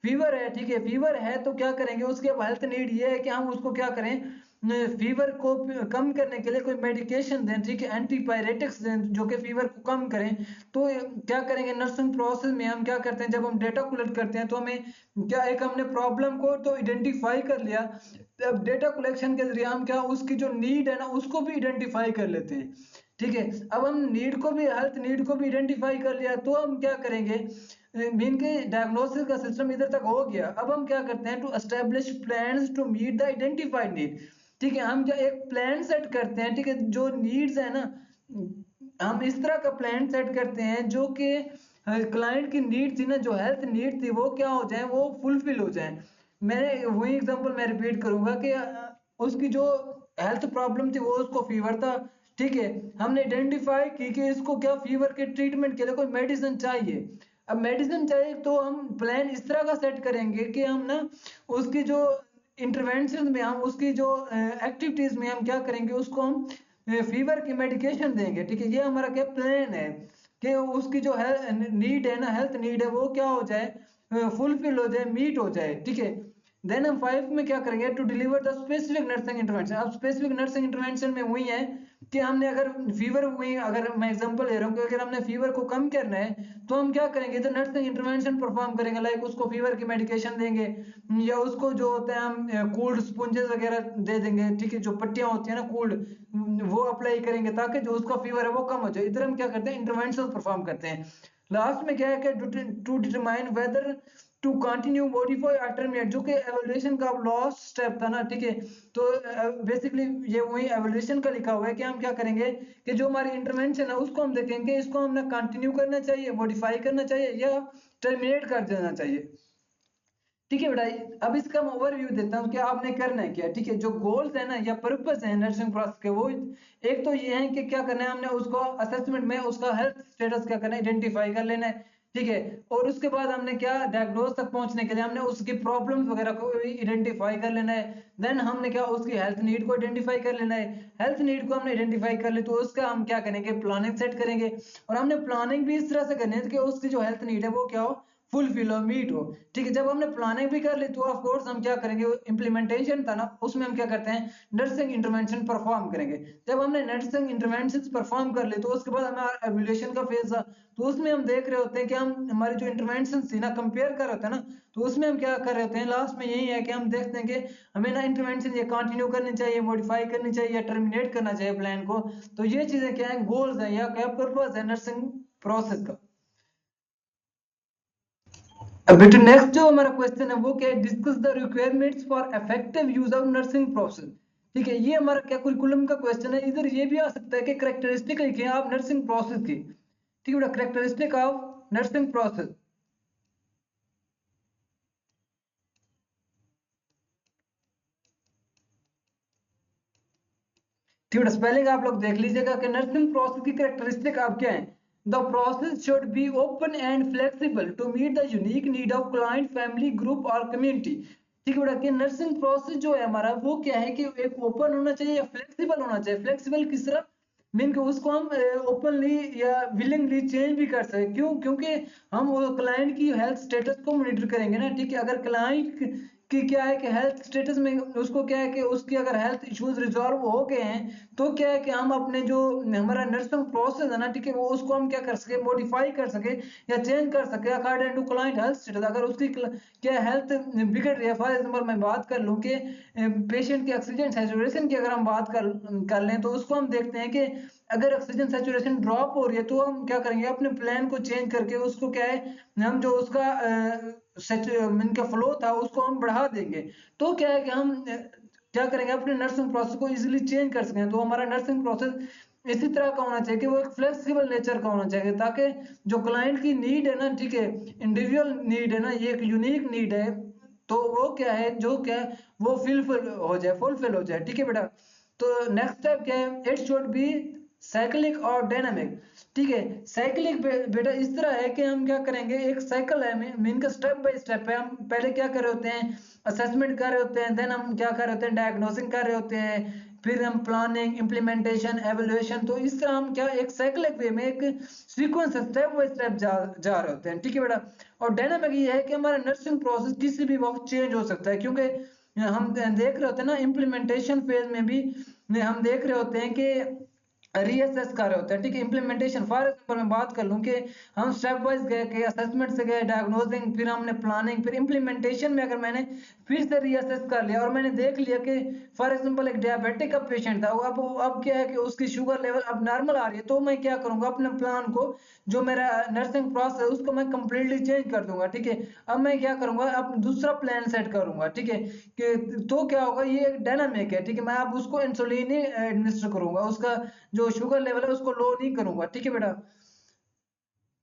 फीवर है, ठीक है, फीवर है, तो क्या करेंगे, उसके हेल्थ नीड ये है कि हम उसको क्या करें, फीवर को कम करने के लिए कोई मेडिकेशन दें, ठीक है, एंटीपायरेटिक्स दें जो कि फीवर को कम करें। तो क्या करेंगे, नर्सिंग प्रोसेस में हम क्या करते हैं, जब हम डेटा कलेक्ट करते हैं तो हमें क्या, एक हमने प्रॉब्लम को तो आइडेंटिफाई कर लिया, अब डेटा कलेक्शन के जरिए हम क्या, उसकी जो नीड है ना उसको भी आइडेंटिफाई कर लेते हैं, ठीक है। अब हम नीड को भी, हेल्थ नीड को भी आइडेंटिफाई कर लिया, तो हम क्या करेंगे, मीन के डायग्नोसिस का सिस्टम इधर तक हो गया। अब हम क्या करते हैं, to establish plans to meet the identified need, ठीक है। हम क्या एक प्लान सेट करते हैं, ठीक है, जो नीड्स है ना, हम इस तरह का प्लान सेट करते हैं जो कि क्लाइंट की नीड थी ना, जो हेल्थ नीड थी वो क्या हो जाए, वो फुलफिल हो जाए। मैंने वही एग्जांपल मैं रिपीट करूंगा कि उसकी जो हेल्थ प्रॉब्लम थी वो उसको फीवर था, ठीक है। हमने आइडेंटिफाई की कि इसको क्या फीवर के ट्रीटमेंट के लिए कोई मेडिसिन चाहिए। अब मेडिसिन चाहिए तो हम प्लान इस तरह का सेट करेंगे कि हम ना उसकी जो इंटरवेंशन में, हम उसकी जो एक्टिविटीज में हम क्या करेंगे, उसको हम फीवर की मेडिकेशन देंगे, ठीक है। ये हमारा क्या प्लान है कि उसकी जो है नीड है ना, हेल्थ नीड है, वो क्या हो जाए, फुलफिल हो जाए, मीट हो जाए, ठीक है। देन हम 5 में क्या करेंगे, to deliver the specific nursing intervention. अब स्पेसिफिक नर्सिंग इंटरवेंशन में वही है कि हमने अगर फीवर, वही अगर मैं एग्जांपल ले रहा हूँ कि अगर हमने फीवर को कम करना है तो हम क्या करेंगे, तो नर्सिंग इंटरवेंशन परफॉर्म करेंगे, लाइक उसको फीवर की मेडिकेशन देंगे, या उसको जो होता है हम कोल्ड स्पॉन्जेस वगैरह दे देंगे, ठीक है, जो पट्टियां होती है ना कोल्ड, वो अप्लाई करेंगे ताकि जो उसका फीवर है वो कम हो जाए। इधर हम क्या करते हैं, इंटरवेंशन परफॉर्म करते हैं। लास्ट में क्या है कि to determine whether to continue modify और टर्मिनेट, जो कि एवोल्यूशन का लास्ट स्टेप था ना, ठीक है। तो बेसिकली ये वही एवोल्यूशन का लिखा हुआ है कि हम क्या करेंगे कि जो हमारी इंटरवेंशन है उसको हम देखेंगे, इसको हमने कंटिन्यू करना चाहिए, मॉडिफाई करना चाहिए, या टर्मिनेट कर देना चाहिए, ठीक है बेटा। अब इसका मैं ओवरव्यू देता हूँ कि आपने करना है क्या, ठीक है। जो गोल्स है ना या पर्पस है नर्सिंग प्रोसेस के, वो एक तो ये है कि क्या करना है, हमने उसको असेसमेंट में उसका हेल्थ स्टेटस क्या करना है, आइडेंटिफाई कर लेना है, ठीक है। और उसके बाद हमने क्या, डायग्नोज तक पहुंचने के लिए हमने उसकी प्रॉब्लम्स वगैरह को आइडेंटिफाई कर लेना है। देन हमने क्या, उसकी हेल्थ नीड को आइडेंटिफाई कर लेना है। हेल्थ नीड को हमने आइडेंटिफाई कर ली तो उसका हम क्या करेंगे, प्लानिंग सेट करेंगे। और हमने प्लानिंग भी इस तरह से करनी है कि उसकी जो हेल्थ नीड है वो क्या हो, फुलफिल हो, मीट हो, ठीक है। जब हमने प्लानिंग भी कर ली तो ऑफ कोर्स हम क्या करेंगे, इम्प्लीमेंटेशन था ना, उसमें हम क्या करते हैं, नर्सिंग इंटरवेंशन परफॉर्म करेंगे। जब हमने नर्सिंग इंटरवेंशन परफॉर्म कर ली तो उसके बाद हमारा एवोल्यूशन का फेज था, तो उसमें हम देख रहे होते हैं कि हम हमारी जो इंटरवेंशन थी ना, कंपेयर कर रहे होते हैं ना, तो उसमें हम क्या कर रहे होते हैं, लास्ट में यही है कि हम देखते हैं कि हमें ना इंटरवेंशन ये कंटिन्यू करनी चाहिए, मॉडिफाई करनी चाहिए, या टर्मिनेट करना चाहिए प्लान को। तो ये चीजें क्या है, गोल्स है या क्या पर्पस है नर्सिंग प्रोसेस का। अब बेटे नेक्स्ट जो हमारा क्वेश्चन है वो क्या है, discuss the requirements for effective use of nursing process, ठीक है। ये हमारा क्या कुरिकुलम का क्वेश्चन है। इधर ये भी आ सकता है कि करेक्टरिस्टिक लिखे आप नर्सिंग प्रोसेस की, ठीक है बेटा, करेक्टरिस्टिक ऑफ नर्सिंग प्रोसेस, ठीक है बेटा। स्पेलिंग आप लोग देख लीजिएगा कि नर्सिंग प्रोसेस की करेक्टरिस्टिक आप क्या है, the process should be open and flexible to meet the unique need of client, family, group और कम्युनिटी, ठीक है बेटा। कि नर्सिंग प्रोसेस जो है हमारा वो क्या है कि एक ओपन होना चाहिए या फ्लेक्सिबल होना चाहिए। फ्लेक्सिबल किस तरह, मीन कि उसको हम ओपनली या विलिंगली चेंज भी कर सकते, क्यों, क्योंकि हम वो क्लाइंट की हेल्थ स्टेटस को मॉनिटर करेंगे ना, ठीक है। अगर क्लाइंट कि क्या है कि हेल्थ स्टेटस में उसको क्या है कि उसकी अगर हेल्थ इश्यूज रिजॉल्व हो गए हैं तो क्या है कि हम अपने जो हमारा नर्सिंग प्रोसेस है ना, ठीक है, वो उसको हम क्या कर सके, मॉडिफाई कर सके या चेंज कर सके according to client health status. अगर उसकी क्या हेल्थ बिगड़ रही है, फॉर एग्जाम्पल मैं बात कर लूँ कि पेशेंट की ऑक्सीजन सेचुरेशन की अगर हम बात कर लें तो उसको हम देखते हैं कि अगर ऑक्सीजन सेचुरेशन ड्रॉप हो रही है तो हम क्या करेंगे, अपने प्लान को चेंज करके उसको क्या है, हम जो उसका सच इनका फ्लो था उसको हम बढ़ा देंगे। तो क्या है कि हम क्या करेंगे, अपने नर्सिंग प्रोसेस को इजीली चेंज कर सकें। तो हमारा नर्सिंग प्रोसेस इसी तरह का होना चाहिए कि वो एक फ्लेक्सिबल नेचर का होना चाहिए, ताकि जो क्लाइंट की नीड है ना, ठीक है, इंडिविजुअल नीड है ना, ये एक यूनिक नीड है, तो वो क्या है, जो क्या है वो फुलफिल हो जाए, ठीक है बेटा। तो नेक्स्ट स्टेप क्या है, इट शुड बी साइक्लिक और डायनामिक, ठीक है। साइक्लिक बेटा इस तरह है कि हम क्या करेंगे, एक साइकिल है, मीन का स्टेप बाय स्टेप है। हम पहले क्या कर रहे होते हैं, असेसमेंट कर रहे होते हैं, देन हम क्या कर रहे होते हैं, डायग्नोसिंग कर रहे होते हैं, फिर हम प्लानिंग, इम्प्लीमेंटेशन, एवोल्यूशन। तो इस तरह हम क्या एक साइक्लिक वे में एक सीक्वेंस स्टेप बाय स्टेप जा रहे होते हैं, ठीक है बेटा। और डायनामिक ये है कि हमारा नर्सिंग प्रोसेस किसी भी वक्त चेंज हो सकता है, क्योंकि हम देख रहे होते हैं ना इम्प्लीमेंटेशन फेज में भी हम देख रहे होते हैं कि रीअसेस कर रहे होते हैं, ठीक है। इंप्लीमेंटेशन फॉर एग्जांपल मैं बात कर लूं कि हम स्टेप वाइज गए कि असेसमेंट से गए, डायग्नोसिंग, फिर हमने प्लानिंग, फिर इंप्लीमेंटेशन में अगर मैंने फिर से रीअसेस कर लिया और मैंने देख लिया कि फॉर एग्जांपल एक डायबिटिक का पेशेंट था, अब क्या है कि उसकी शुगर लेवल अब नॉर्मल आ रही है, तो मैं क्या करूंगा, अपने प्लान को, जो मेरा नर्सिंग प्रोसेस है उसको मैं कंप्लीटली चेंज कर दूंगा, ठीक है। अब मैं क्या करूंगा, अब दूसरा प्लान सेट करूंगा, ठीक है। कि तो क्या होगा, ये एक डायनामिक है, ठीक है। मैं अब उसको इंसुलिन ही एडमिनिस्टर करूंगा, उसका जो शुगर लेवल है उसको लो नहीं करूंगा, ठीक है बेटा।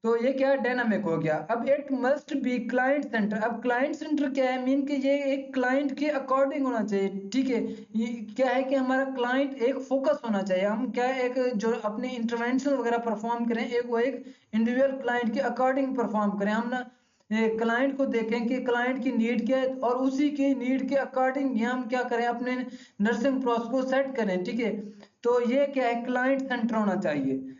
तो ये क्या डायनामिक हो गया। अब it must be client centre. अब क्लाइंट सेंटर क्या है, मीन कि ये एक क्लाइंट के अकॉर्डिंग होना चाहिए, ठीक है। ये क्या है कि हमारा क्लाइंट एक फोकस होना चाहिए, हम क्या है एक जो अपने इंटरवेंशन वगैरह परफॉर्म करें, एक वो एक इंडिविजुअल क्लाइंट के अकॉर्डिंग परफॉर्म करें, हम ना क्लाइंट को देखें कि क्लाइंट की नीड क्या है और उसी की नीड के अकॉर्डिंग हम क्या करें, अपने नर्सिंग प्रोसेस को सेट करें। ठीक है, तो ये क्या है, क्लाइंट सेंटर होना चाहिए।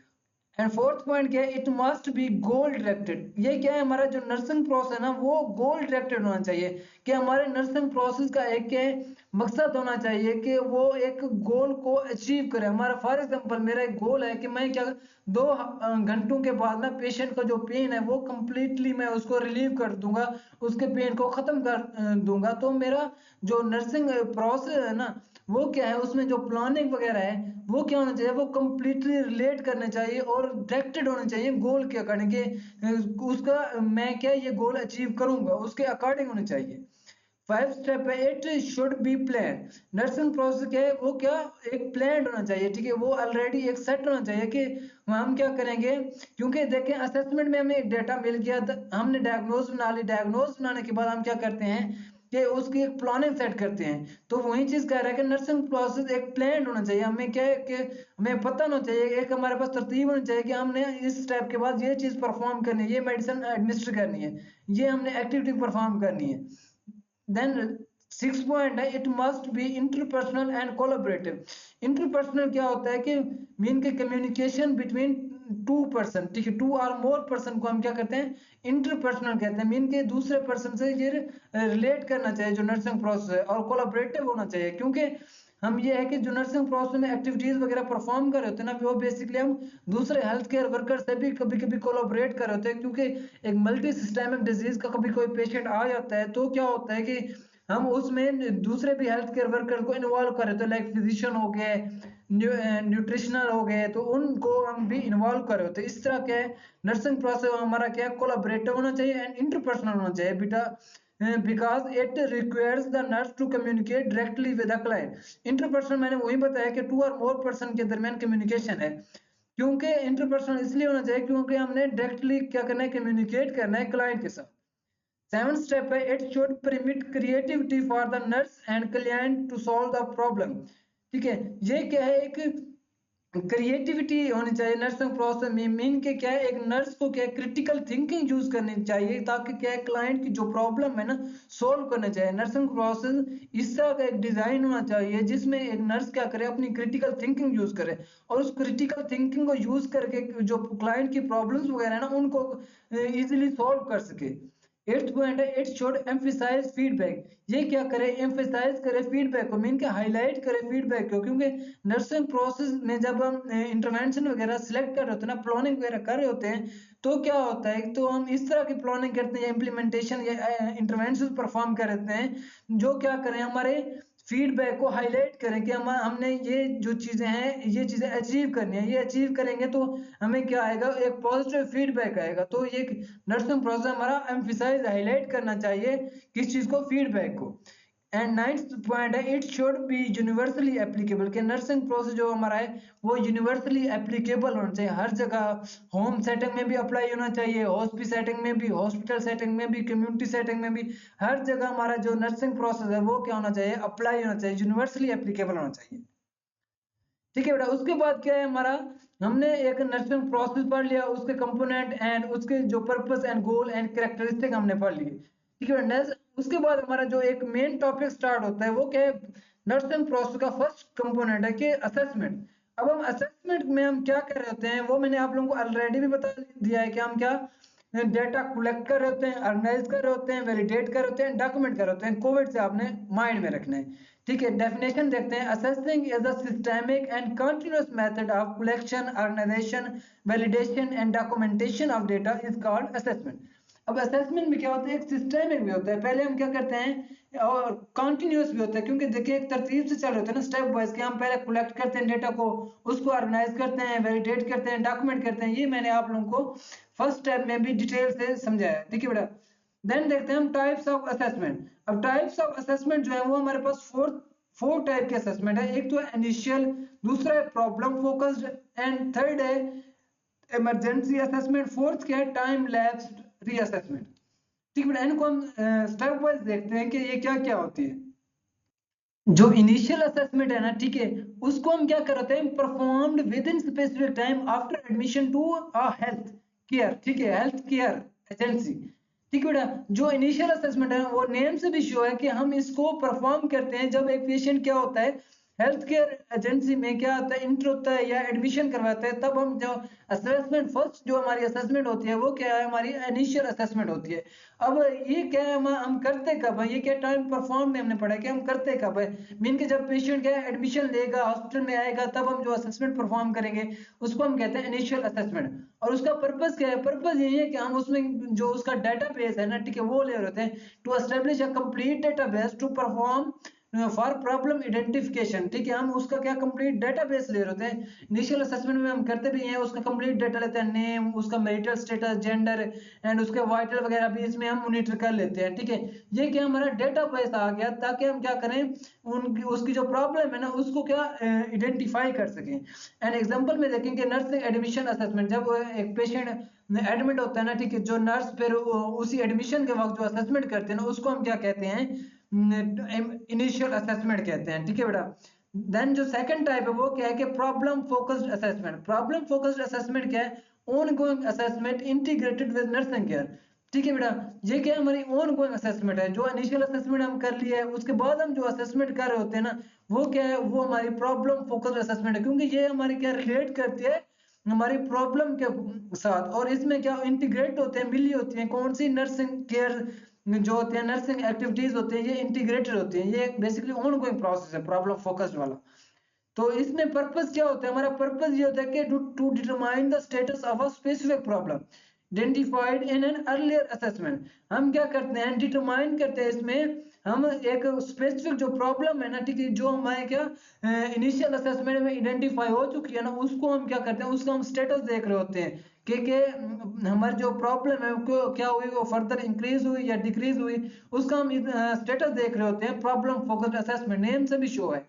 एंड फोर्थ पॉइंट क्या है, it must be goal directed. ये क्या है, हमारा जो नर्सिंग प्रोसेस है ना वो गोल डायरेक्टेड होना चाहिए कि हमारे नर्सिंग प्रोसेस का एक क्या है, मकसद होना चाहिए कि वो एक गोल को अचीव करे। हमारा फॉर एग्जांपल मेरा एक गोल है कि मैं क्या 2 घंटों के बाद ना पेशेंट का जो पेन है वो कंप्लीटली मैं उसको रिलीव कर दूंगा, उसके पेन को खत्म कर दूंगा। तो मेरा जो नर्सिंग प्रोसेस है ना वो क्या है, उसमें जो प्लानिंग वगैरह है वो क्या होना चाहिए, वो कंप्लीटली रिलेट करने चाहिए और डायरेक्टेड होने चाहिए गोल के अकॉर्डिंग कि उसका मैं क्या ये गोल अचीव करूंगा उसके अकॉर्डिंग होने चाहिए। 5 स्टेप है, it should be plan. Nursing process क्या है, वो क्या एक प्लान होना चाहिए। ठीक है, वो ऑलरेडी एक सेट होना चाहिए कि हम क्या करेंगे। क्योंकि देखें असेसमेंट में हमें एक डेटा मिल गया, हमने डायग्नोज बना ली, डायग्नोज बनाने के बाद हम क्या करते हैं कि उसकी एक प्लानिंग सेट करते हैं। तो वही चीज कह रहा है कि नर्सिंग प्रोसेस एक प्लान होना चाहिए। हमें क्या है कि हमें पता होना चाहिए, एक हमारे पास तरतीब होनी चाहिए कि हमने इस स्टेप के बाद ये चीज परफॉर्म करनी है, ये मेडिसिन एडमिनिस्टर करनी है, ये हमने एक्टिविटी परफॉर्म करनी है। देन 6 पॉइंट है, it must be interpersonal and collaborative. Interpersonal क्या होता है कि मीन के कम्युनिकेशन बिटवीन 2 पर्सन। ठीक है, 2 और मोर पर्सन को हम क्या कहते हैं, इंटरपर्सनल कहते हैं। मीन के दूसरे पर्सन से ये रिलेट करना चाहिए जो नर्सिंग प्रोसेस है, और कोलैबोरेटिव होना चाहिए। क्योंकि हम ये है कि जो नर्सिंग प्रोसेस में एक्टिविटीज वगैरह परफॉर्म कर रहे होते हैं ना, वो बेसिकली हम दूसरे हेल्थ केयर वर्कर से भी कभी कभी कोलैबोरेट कर रहे होते हैं। क्योंकि एक मल्टी सिस्टेमिक डिजीज का कभी कोई पेशेंट आ जाता है तो क्या होता है कि हम उसमें दूसरे भी हेल्थ केयर वर्कर को इन्वॉल्व कर रहे थे, लाइक फिजिशियन हो गए, न्यूट्रिशनल हो गए, तो उनको हम भी इन्वॉल्व कर रहे होते। इस तरह के नर्सिंग प्रोसेस हमारा क्या कोलैबोरेटिव होना चाहिए एंड इंटरपर्सनल होना चाहिए बेटा, because it requires the nurse to communicate directly with the client. Interpersonal मैंने वही बताया कि 2 और मोर पर्सन के दरमियान कम्युनिकेशन है। क्योंकि इंटरपर्सनल इसलिए होना चाहिए क्योंकि हमने डायरेक्टली क्या करना है, कम्युनिकेट करना है क्लाइंट के साथ। 7 स्टेप है, it should permit creativity for the nurse and client to solve the problem. ठीक है, ये क्या है, एक क्रिएटिविटी होनी चाहिए नर्सिंग प्रोसेस में। मीन के क्या है, एक नर्स को क्या है क्रिटिकल थिंकिंग यूज करनी चाहिए ताकि क्या है क्लाइंट की जो प्रॉब्लम है ना सोल्व करना चाहिए। नर्सिंग प्रोसेस इस तरह का एक डिजाइन होना चाहिए जिसमें एक नर्स क्या करे, अपनी क्रिटिकल थिंकिंग यूज करे और उस क्रिटिकल थिंकिंग को यूज करके जो क्लाइंट की प्रॉब्लम्स वगैरह है ना उनको इजीली सॉल्व कर सके। 8 पॉइंट है, इट शुड एम्फिसाइज फीडबैक। ये क्या करे, एम्फिसाइज करे फीडबैक को, मीन के हाईलाइट करे फीडबैक को। क्योंकि नर्सिंग प्रोसेस में जब हम इंटरवेंशन वगैरह सिलेक्ट कर रहे होते हैं ना, प्लानिंग वगैरह कर रहे होते हैं, तो क्या होता है, तो हम इस तरह की प्लानिंग करते हैं या इम्प्लीमेंटेशन या इंटरवेंशन परफॉर्म करते हैं जो क्या करें, हमारे फीडबैक को हाईलाइट करें कि हमने ये जो चीजें हैं ये चीजें अचीव करनी है, ये अचीव करेंगे तो हमें क्या आएगा, एक पॉजिटिव फीडबैक आएगा। तो ये नर्सिंग प्रोसेस हमारा एम्फिसाइज हाईलाइट करना चाहिए किस चीज को, फीडबैक को। एंड 9th पॉइंट है, it should be universally applicable. कि नर्सिंग प्रोसेस जो हमारा है वो यूनिवर्सली एप्लीकेबल होना चाहिए हर जगह। होम सेटिंग में भी अप्लाई होना चाहिए, हॉस्पिटल सेटिंग में भी, हॉस्पिटल सेटिंग में भी, कम्युनिटी सेटिंग में भी, हर जगह हमारा जो नर्सिंग प्रोसेस है वो क्या होना चाहिए, अप्लाई होना चाहिए, यूनिवर्सली एप्लीकेबल होना चाहिए। ठीक है बेटा, उसके बाद क्या है हमारा, हमने एक नर्सिंग प्रोसेस पढ़ लिया, उसके कंपोनेंट एंड उसके जो purpose and goal and characteristic हमने पढ़ लिए। ठीक है नेक्स्ट, उसके बाद हमारा जो एक मेन टॉपिक स्टार्ट होता है वो क्या है, नर्सिंग प्रोसेस का फर्स्ट कंपोनेंट है कि असेसमेंट। अब हम असेसमेंट में हम क्या कर रहे होते हैं वो मैंने आप लोगों को ऑलरेडी भी बता दिया है कि हम क्या डेटा कलेक्ट कर रहे होते हैं, ऑर्गेनाइज कर रहे होते हैं, वैलिडेट कर रहे होते हैं, डॉक्यूमेंट कर रहे होते हैं। कोविड से आपने माइंड में रखना है। ठीक है, डेफिनेशन देखते हैं। Assessing is a systemic and continuous method of collection, organization, validation and documentation of data is called assessment. अब असेसमेंट में क्या होता है, एक सिस्टेमिक भी होता है, पहले हम क्या करते हैं, और कंटिन्यूअस भी होता है। क्योंकि देखिए एक तरतीब से चल रहे होते हैं ना, स्टेप वाइज, कि हम पहले कलेक्ट करते हैं डेटा को, उसको ऑर्गेनाइज करते हैं, वैलिडेट करते हैं, डॉक्यूमेंट करते हैं। ये मैंने आप लोगों को फर्स्ट स्टेप में भी डिटेल से समझाया है। देखिए बेटा, देन देखते हैं हम टाइप्स ऑफ असेसमेंट। अब टाइप्स ऑफ असेसमेंट जो है वो हमारे पास फोर टाइप के असेसमेंट है। एक तो इनिशियल, दूसरा है प्रॉब्लम फोकस्ड, एंड थर्ड है इमरजेंसी असेसमेंट, फोर्थ क्या है, टाइम लैप्स्ड रीअसेसमेंट। ठीक है, इनको हम स्टेप वाइज देखते हैं कि ये क्या क्या होती है। जो इनिशियल असेसमेंट है ना, ठीक है, उसको हम क्या करते हैं, performed within specific time after admission to a health care. ठीक है, हेल्थ केयर एजेंसी। ठीक है बेटा, जो इनिशियल असेसमेंट है वो नेम से भी शो है कि हम इसको परफॉर्म करते हैं जब एक पेशेंट क्या होता है हेल्थ केयर एजेंसी में क्या होता है इंटर होता है या एडमिशन करवाता है, तब हम जो असेसमेंट फर्स्ट जो हमारी असेसमेंट होती है वो क्या है हमारी इनिशियल असेसमेंट होती है। अब ये क्या है हम करते कब है, ये क्या टाइम परफॉर्म में हमने पढ़ा कि हम करते कब है, मीन के जब पेशेंट क्या एडमिशन लेगा हॉस्पिटल में आएगा तब हम जो असेसमेंट परफॉर्म करेंगे उसको हम कहते हैं इनिशियल असेसमेंट। और उसका पर्पस क्या है, पर्पस यही है कि हम उसमें जो उसका डेटाबेस है ना, ठीक है, वो ले रहे होते हैं to establish a complete database to perform for problem identification. ठीक है, हम उसका क्या कंप्लीट डेटाबेस ले रहे होते हैं। इनिशियल असेसमेंट में हम करते भी हैं उसका कंप्लीट डेटा लेते हैं, नेम, उसका मैरिटल स्टेटस, जेंडर एंड उसके वाइटल वगैरह भी इसमें हम मॉनिटर कर लेते हैं। ठीक है, ये क्या हमारा डेटाबेस आ गया ताकि हम क्या करें उनकी उसकी जो प्रॉब्लम है ना उसको क्या आइडेंटिफाई कर सकें। एंड एग्जांपल में देखेंगे नर्सिंग एडमिशन असेसमेंट, जब एक पेशेंट एडमिट होता है ना, ठीक है, जो नर्स फिर उसी एडमिशन के वक्त जो असेसमेंट करते हैं ना उसको हम क्या कहते हैं इनिशियल असेसमेंट कहते हैं। ठीक है बेटा, देन जो सेकंड टाइप है वो क्या है कि problem focused assessment. Problem focused assessment क्या है, on going assessment integrated with nursing care. ठीक है बेटा, ये क्या हमारी ऑन गोइंग असेसमेंट है, जो इनिशियल असेसमेंट हम कर लिए है उसके बाद हम जो असेसमेंट कर रहे होते हैं ना वो क्या है, वो हमारी प्रॉब्लम फोकस्ड असेसमेंट है, क्योंकि ये हमारी क्या रिलेट करती है हमारी प्रॉब्लम के साथ। और इसमें क्या इंटीग्रेट होते हैं, मिली होती है कौन सी नर्सिंग केयर जो होते हैं, नर्सिंग एक्टिविटीज होते हैं, ये इंटीग्रेटेड होती हैं। ये बेसिकली ऑन गोइंग प्रोसेस है प्रॉब्लम फोकस्ड वाला। तो इसमें पर्पस क्या होता है, हमारा पर्पस ये होता है कि to determine the status of a specific problem identified in an earlier assessment. हम क्या करते हैं डिटरमाइन करते हैं इसमें हम एक स्पेसिफिक जो प्रॉब्लम है ना, ठीक है, जो हमारे क्या इनिशियल असेसमेंट में आइडेंटिफाई हो चुकी है ना, उसको हम क्या करते हैं उसका हम स्टेटस देख रहे होते हैं कि हमारी जो प्रॉब्लम है वो क्या हुई, वो फर्दर इंक्रीज हुई या डिक्रीज हुई, उसका हम स्टेटस देख रहे होते हैं। प्रॉब्लम फोकस्ड असेसमेंट नेम से भी शो है।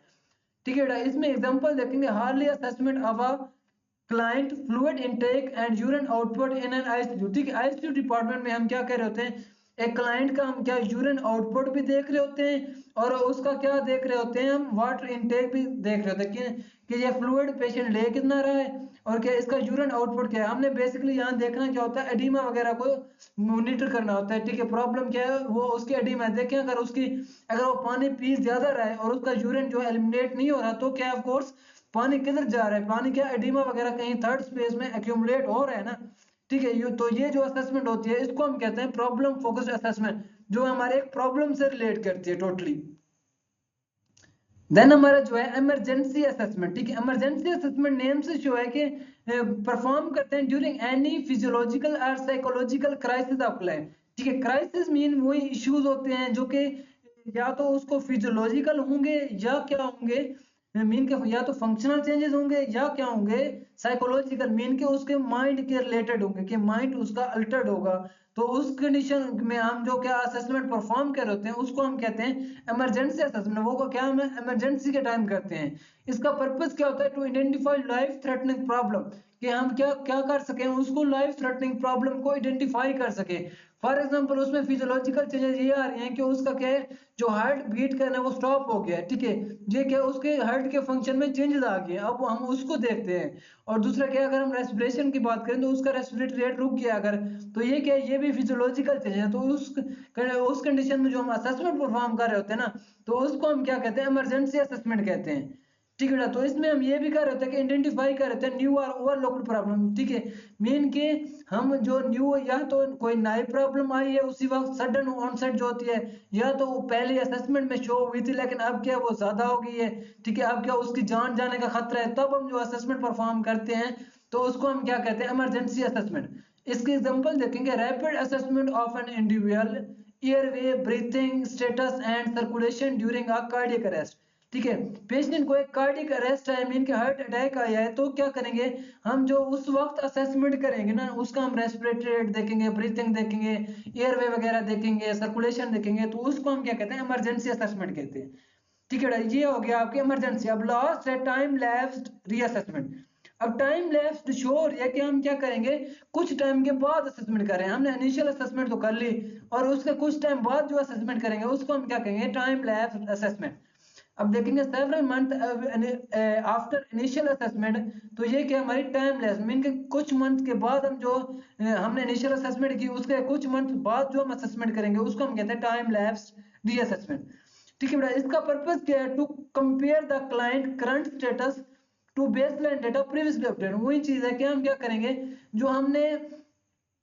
ठीक है बेटा, इसमें एग्जांपल देखेंगे hardly assessment of a client fluid intake and urine output in an ICU. ठीक है, आईसीयू डिपार्टमेंट में हम क्या कर रहे होते हैं, एक क्लाइंट का हम क्या यूरिन आउटपुट भी देख रहे होते हैं और उसका क्या देख रहे होते हैं, हम वाटर इनटेक भी देख रहे होते हैं कि ये फ्लूइड पेशेंट ले कितना रहा है और क्या इसका यूरिन आउटपुट क्या है। हमने बेसिकली यहाँ देखना क्या होता है, एडीमा वगैरह को मॉनिटर करना होता है। ठीक है, प्रॉब्लम क्या है, वो उसकी एडीमा देखें, अगर वो पानी पी ज्यादा रहा है और उसका यूरिन जो एलिमिनेट नहीं हो रहा तो क्या ऑफ कोर्स पानी किधर जा रहा है, पानी क्या एडिमा वगैरह कहीं थर्ड स्पेस में एक्यूमुलेट हो रहा है ना। ठीक है, तो ये जो असेसमेंट होती है इसको हम कहते हैं प्रॉब्लम फोकस्ड असेसमेंट, जो हमारे एक प्रॉब्लम से रिलेट करती है टोटली। देन हमारा जो है इमरजेंसी असेसमेंट। ठीक है, इमरजेंसी असेसमेंट नेम से शो है कि परफॉर्म करते हैं ड्यूरिंग एनी फिजियोलॉजिकल और साइकोलॉजिकल क्राइसिस ऑफ लाइफ। ठीक है, क्राइसिस मीन वही इश्यूज होते हैं जो कि या तो उसको फिजियोलॉजिकल होंगे या क्या होंगे, मीन के या तो फंक्शनल चेंजेस होंगे या क्या होंगे साइकोलॉजिकल, मीन के उसके माइंड के रिलेटेड होंगे कि माइंड उसका अल्टर्ड होगा। तो उस कंडीशन में हम जो क्या असेसमेंट परफॉर्म कर होते हैं उसको हम कहते हैं इमरजेंसी असेसमेंट। वो को क्या हम इमरजेंसी के टाइम करते हैं। इसका पर्पस क्या होता है, to identify life threatening problem, कि हम क्या क्या कर सकें उसको लाइफ थ्रेटनिंग प्रॉब्लम को आइडेंटिफाई कर सके। फॉर एग्जांपल उसमें फिजियोलॉजिकल चेंजेस ये आ रही हैं कि उसका क्या है जो हार्ट बीट करना वो स्टॉप हो गया है। ठीक है, ये क्या उसके हार्ट के फंक्शन में चेंजेस आ गए, अब हम उसको देखते हैं। और दूसरा क्या, अगर हम रेस्पिरेशन की बात करें तो उसका रेस्पिरेटरी रेट रुक गया अगर, तो ये क्या है ये भी फिजियोलॉजिकल चेंज है। तो उस कंडीशन में जो हम असेसमेंट परफॉर्म कर रहे होते हैं ना, तो उसको हम क्या कहते हैं इमरजेंसी असेसमेंट कहते हैं। ठीक है ना, तो इसमें हम ये भी कर रहे थे कि आइडेंटिफाई कर रहे थे न्यू और ओवरलोक्ड प्रॉब्लम। ठीक है, मीन के हम जो न्यू या तो कोई नई प्रॉब्लम आई है उसी वक्त सडन ऑनसेट जो होती है, या तो वो पहले असेसमेंट में शो हुई थी लेकिन अब क्या वो ज्यादा हो गई है। ठीक है, अब क्या उसकी जान जाने का खतरा है, तब हम जो असेसमेंट परफॉर्म करते हैं तो उसको हम क्या कहते हैं इमरजेंसी असेसमेंट। इसके एग्जांपल देखेंगे rapid assessment of an individual airway breathing status and circulation during a cardiac arrest. ठीक है, पेशेंट को एक कार्डियक अरेस्ट है, मीन के हार्ट अटैक आया है, तो क्या करेंगे हम जो उस वक्त असेसमेंट करेंगे ना उसका हम रेस्पिरेटरी रेट देखेंगे, ब्रीथिंग देखेंगे, एयरवे वगैरह देखेंगे, सर्कुलेशन देखेंगे, तो उसको हम क्या कहते हैं इमरजेंसी असेसमेंट कहते हैं। ठीक है, ये हो गया आपकी इमरजेंसी। अब लास्ट है टाइम लैप्स्ड रीअसेसमेंट। अब टाइम लैप्स्ड शो हो रही है कि हम क्या करेंगे कुछ टाइम के बाद असेसमेंट करें, हमने इनिशियल असेसमेंट तो कर ली और उसके कुछ टाइम बाद जो असेसमेंट करेंगे उसको हम क्या कहेंगे टाइम लैप्स्ड असेसमेंट। अब देखेंगे several month after initial assessment, तो ये क्या हमारी टाइम लेस मीन के कुछ मंथ के बाद हम जो हमने इनिशियल असेसमेंट की उसके कुछ मंथ बाद जो हम असेसमेंट करेंगे उसको हम कहते हैं टाइम लैप्स रीअसेसमेंट। ठीक है बेटा, इसका पर्पस क्या है? To compare the client current status to baseline data previously update. वही चीज है कि हम क्या करेंगे, जो हमने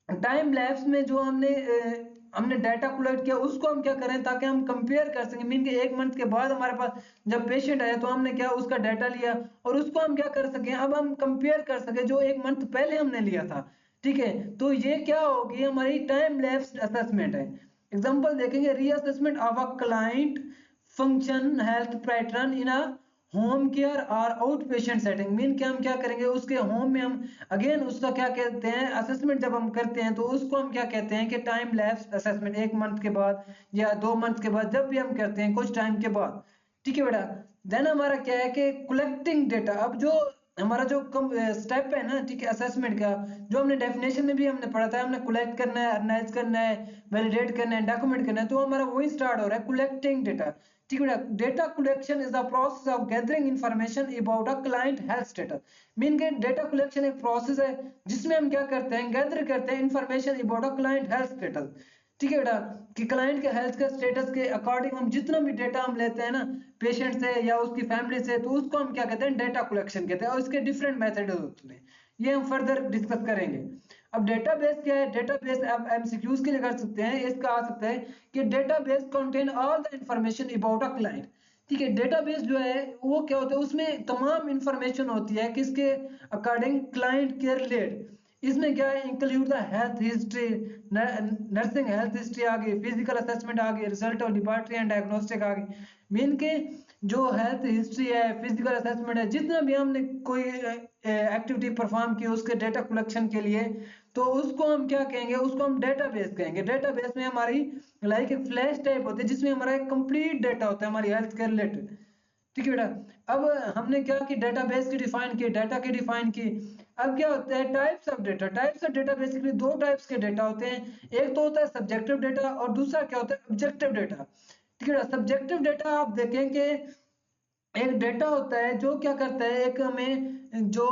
टाइम लैप्स में जो हमने डाटा कलेक्ट किया उसको हम क्या करें ताकि हम कंपेयर कर सकें। मीन के एक मंथ के बाद हमारे पास जब पेशेंट आया तो हमने क्या उसका डाटा लिया और उसको हम क्या कर सकें, अब हम कंपेयर कर सके जो एक मंथ पहले हमने लिया था। ठीक है, तो ये क्या होगी, हमारी टाइम लैप्स असेसमेंट है। एग्जांपल देखेंगे, reassessment of a client function health pattern in a home care और आउट पेशेंट सेटिंग। मीन के हम क्या करेंगे उसके होम में हम अगेन उसका क्या कहते हैं असेसमेंट जब हम करते हैं तो उसको हम क्या कहते हैं कि टाइम लैप्स असेसमेंट, एक मंथ के बाद या 2 मंथ के बाद जब भी हम करते हैं कुछ टाइम के बाद। ठीक है बेटा, देन हमारा क्या है कि कलेक्टिंग डेटा। अब जो हमारा जो स्टेप है ना, ठीक है, असेसमेंट का जो हमने डेफिनेशन में भी हमने पढ़ा था, हमने कलेक्ट करना है, एनालाइज करना है, वैलिडेट करना है, डॉक्यूमेंट करना है, तो हमारा वही स्टार्ट हो रहा है कलेक्टिंग डेटा। ठीक है, data collection is the process of gathering information about a client health status. Mean के डेटा कलेक्शन एक प्रोसेस है जिसमें हम क्या करते हैं, गैदर करते हैं information about a client health status. ठीक है बेटा, कि क्लाइंट के हेल्थ के स्टेटस के अकॉर्डिंग हम जितना भी डेटा हम लेते हैं ना पेशेंट से या उसकी फैमिली से, तो उसको हम क्या कहते हैं डेटा कलेक्शन कहते हैं, और इसके डिफरेंट मेथड होते हैं, ये हम फर्दर डिस्कस करेंगे। अब डेटाबेस क्या है, डेटाबेस आप एमसीक्यूज के लिए कर सकते हैं, इसका आ सकता है कि database contain all the information about a client. ठीक है, डेटाबेस जो है वो क्या होता है, उसमें तमाम इंफॉर्मेशन होती है किसके अकॉर्डिंग, क्लाइंट के रिलेटेड। इसमें क्या है, include the health history, nursing health history आ गई, फिजिकल असेसमेंट आ गई, result of laboratory and diagnostic आ गई। मीन के जो हेल्थ हिस्ट्री है, फिजिकल असेसमेंट है, जितना भी हमने कोई एक्टिविटी परफॉर्म की उसके डेटा कलेक्शन के लिए, तो उसको हम क्या कहेंगे, उसको हम डेटाबेस कहेंगे। डेटाबेस में हमारी लाइक एक फ्लैश टाइप होती है जिसमें हमारा एक कंप्लीट डेटा होता है हमारी हेल्थ के रिलेटेड। ठीक है बेटा, अब हमने क्या की डेटाबेस की डिफाइन की, डाटा की डिफाइन की। अब क्या होता है types of data, types of data basically दो टाइप्स के डेटा होते हैं, एक तो होता है सब्जेक्टिव डेटा और दूसरा क्या होता है ऑब्जेक्टिव डेटा। ठीक है, सब्जेक्टिव डेटा आप देखें कि एक डेटा होता है जो क्या करता है, एक हमें जो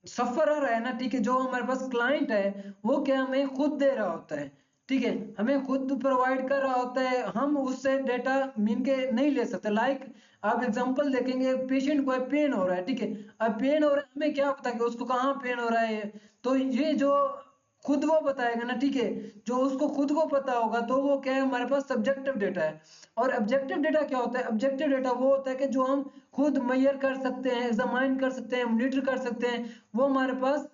सफरर है ना, ठीक है, जो हमारे पास क्लाइंट है वो क्या हमें खुद दे रहा होता है। ठीक है, हमें खुद प्रोवाइड कर रहा होता है, हम उससे डेटा मीन के नहीं ले सकते। लाइक आप एग्जांपल देखेंगे, पेशेंट को पेन हो रहा है, ठीक है, अब पेन हो रहा है, हमें क्या पता कि उसको कहाँ पेन हो रहा है, तो ये जो खुद वो बताएगा ना, ठीक है, जो उसको खुद को पता होगा, तो वो क्या है हमारे पास सब्जेक्टिव डेटा है। और ऑब्जेक्टिव डेटा क्या होता है, ऑब्जेक्टिव डेटा वो होता है कि जो हम खुद मेजर कर सकते हैं, एग्जामाइन कर सकते हैं, मॉनिटर कर सकते हैं, वो हमारे पास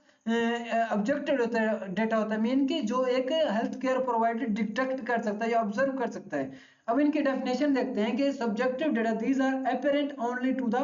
ऑब्जेक्टिव डेटा होता है। मीन की जो एक हेल्थ केयर प्रोवाइडर डिटेक्ट कर सकता है या ऑब्जर्व कर सकता है। अब इनकी डेफिनेशन देखते हैं कि subjective data these are apparent only to the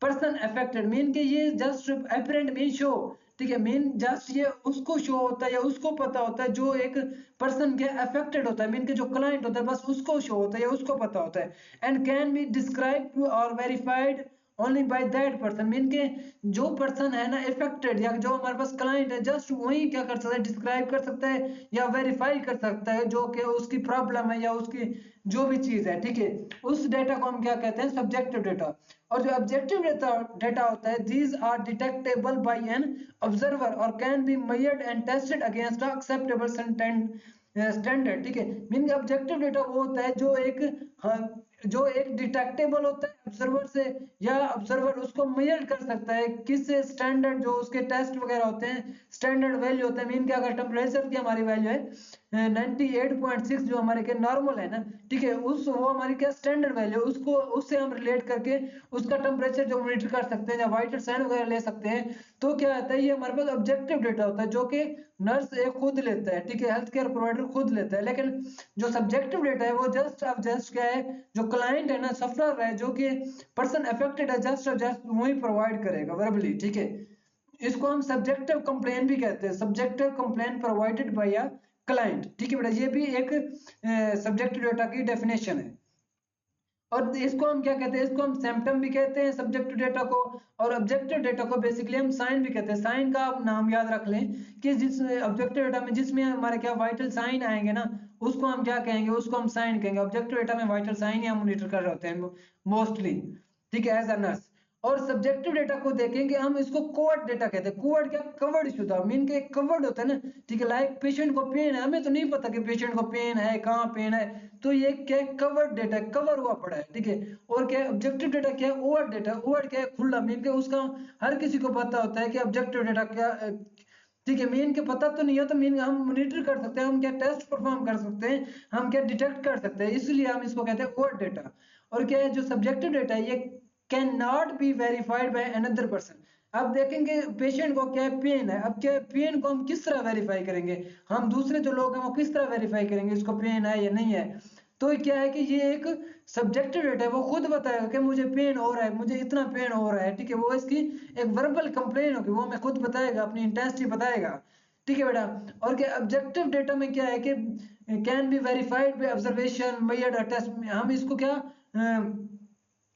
person affected. Mean के ये जस्ट अपेरेंट मीन शो, ठीक है, मीन जस्ट ये उसको शो होता है या उसको पता होता है जो एक पर्सन के अफेक्टेड होता है, मीन के जो क्लाइंट होता है बस उसको शो होता है या उसको पता होता है। एंड कैन बी डिस्क्राइब और verified only by that person. Mean के जो पर्सन है ना इफेक्टेड या जो हमारे पास क्लाइंट है जस्ट वही क्या कर सकता है, डिस्क्राइब कर सकता है या वेरीफाई कर सकता है जो कि उसकी प्रॉब्लम है या उसकी जो भी चीज है। ठीक है, उस डेटा को हम क्या कहते हैं, सब्जेक्टिव डेटा। और जो ऑब्जेक्टिव डेटा होता है, these are detectable by an observer और can be measured and tested against acceptable standard. ठीक है, मीन ऑब्जेक्टिव डेटा वो होता है जो एक हाँ, जो एक डिटेक्टेबल होता है ऑब्जर्वर से, या ऑब्जर्वर उसको मेजर कर सकता है किस स्टैंडर्ड, जो उसके टेस्ट वगैरह होते हैं स्टैंडर्ड वैल्यू होता है। मीन क्या, अगर टेम्परेचर की हमारी वैल्यू है 98.6 जो हमारे के नॉर्मल है ना, ठीक है, उस वो हमारी क्या स्टैंडर्ड वैल्यू, उसको उससे हम रिलेट करके उसका टेम्परेचर जो मॉनिटर कर सकते हैं या वाइटल साइन वगैरह ले सकते हैं। तो क्या आता है, ये हमारे पास ऑब्जेक्टिव डेटा होता है जो कि नर्स एक खुद लेता है, ठीक है, हेल्थ केयर प्रोवाइडर खुद लेता है। लेकिन जो सब्जेक्टिव डेटा है वो जस्ट अब जस्ट क्या है, जो क्लाइंट है ना, सफरर है, जो कि पर्सन अफेक्टेड है, जस्ट अब जस्ट वही प्रोवाइड करेगा वर्बली। ठीक है, इसको हम सब्जेक्टिव कंप्लेन भी कहते हैं, subjective complain provided by a client. ठीक है बेटा, ये भी एक सब्जेक्टिव डेटा की डेफिनेशन है। और इसको हम क्या कहते हैं, इसको हम सिम्टम भी कहते हैं सब्जेक्टिव डेटा को, और ऑब्जेक्टिव डेटा को बेसिकली हम साइन भी कहते हैं। साइन का आप नाम याद रख लें कि जिस ऑब्जेक्टिव डेटा में जिसमें हमारे क्या वाइटल साइन आएंगे ना, उसको हम क्या कहेंगे, उसको हम साइन कहेंगे। ऑब्जेक्टिव डेटा में वाइटल साइन ही हम मॉनिटर कर रहे होते हैं मोस्टली, ठीक है, एज अ नर्स। और सब्जेक्टिव डेटा को देखेंगे हम, इसको कोवर्ट डेटा कहते हैं। कोवर्ट क्या, कवर्ड शुदा, मीन के कवर्ड होता है ना, ठीक है। लाइक पेशेंट को पेन है, हमें तो नहीं पता कि पेशेंट को पेन है, कहाँ पेन है, तो ये क्या है, कवर्ड डेटा है, कवर हुआ पड़ा है, ठीक है। और क्या है ऑब्जेक्टिव डेटा, क्या है ओवर डेटा। ओवर क्या है, खुला, मीन के उसका हर किसी को पता होता है कि ऑब्जेक्टिव डेटा क्या, ठीक है। मीन के पता तो नहीं है, तो मीन हम मॉनिटर कर सकते हैं, हम क्या टेस्ट परफॉर्म कर सकते हैं, हम क्या डिटेक्ट कर सकते हैं, इसलिए हम इसको कहते हैं ओवर डेटा। और क्या है जो सब्जेक्टिव डेटा है, ये can not be verified by another person. अब देखेंगे पेशेंट को क्या है, पेन है, अब क्या है, पेन को हम किस तरह वेरीफाई करेंगे, हम दूसरे जो लोग हैं वो किस तरह वेरीफाई करेंगे इसको पेन है या नहीं है। तो क्या है कि ये एक सब्जेक्टिव डेटा है, वो खुद बताएगा कि मुझे पेन हो रहा है, मुझे इतना पेन हो रहा है, ठीक है। वो इसकी एक वर्बल कंप्लेन होगी, वो हमें खुद बताएगा, अपनी इंटेंसिटी बताएगा, ठीक है बेटा। और क्या ऑब्जेक्टिव डेटा में क्या है कि can be verified by observation measured test, हम इसको क्या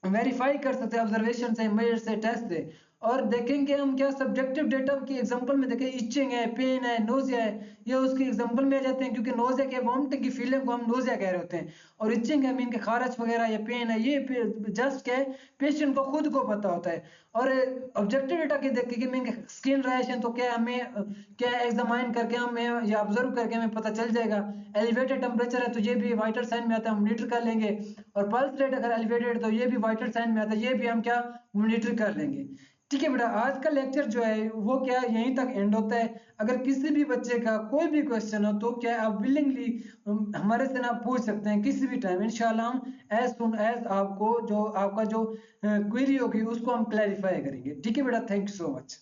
वेरीफाई कर सकते हैं ऑब्जर्वेशन से, मेजर से, टेस्ट से। और देखेंगे हम क्या सब्जेक्टिव डेटा की एग्जांपल में देखें, इचिंग है, पेन है, नोजिया है, ये उसके एग्जांपल में आ जाते हैं, क्योंकि नोजिया के वॉमिटिंग की फीलिंग को हम नोजिया कह रहे होते हैं। और इचिंग है मीन के खारश वगैरह या पेन है, ये जस्ट क्या है पेशेंट को खुद को पता होता है। और ऑब्जेक्टिव डेटा की देखेंगे मीन के स्किन रैश है, तो क्या हमें क्या एग्जामाइन करके हमें या ऑब्जर्व करके हमें पता चल जाएगा। एलिवेटेड टेम्परेचर है तो ये भी वाइटल साइन में आता है, हम मॉनिटर कर लेंगे। और पल्स रेट अगर एलिवेटेड तो ये भी वाइटल साइन में आता है, ये भी हम क्या मॉनिटर कर लेंगे। ठीक है बेटा, आज का लेक्चर जो है वो क्या यहीं तक एंड होता है। अगर किसी भी बच्चे का कोई भी क्वेश्चन हो तो क्या आप विलिंगली हमारे से ना पूछ सकते हैं किसी भी टाइम, इंशाल्लाह हम एज सुन एज आपको जो आपका जो क्वेरी होगी उसको हम क्लैरिफाई करेंगे। ठीक है बेटा, थैंक यू सो मच।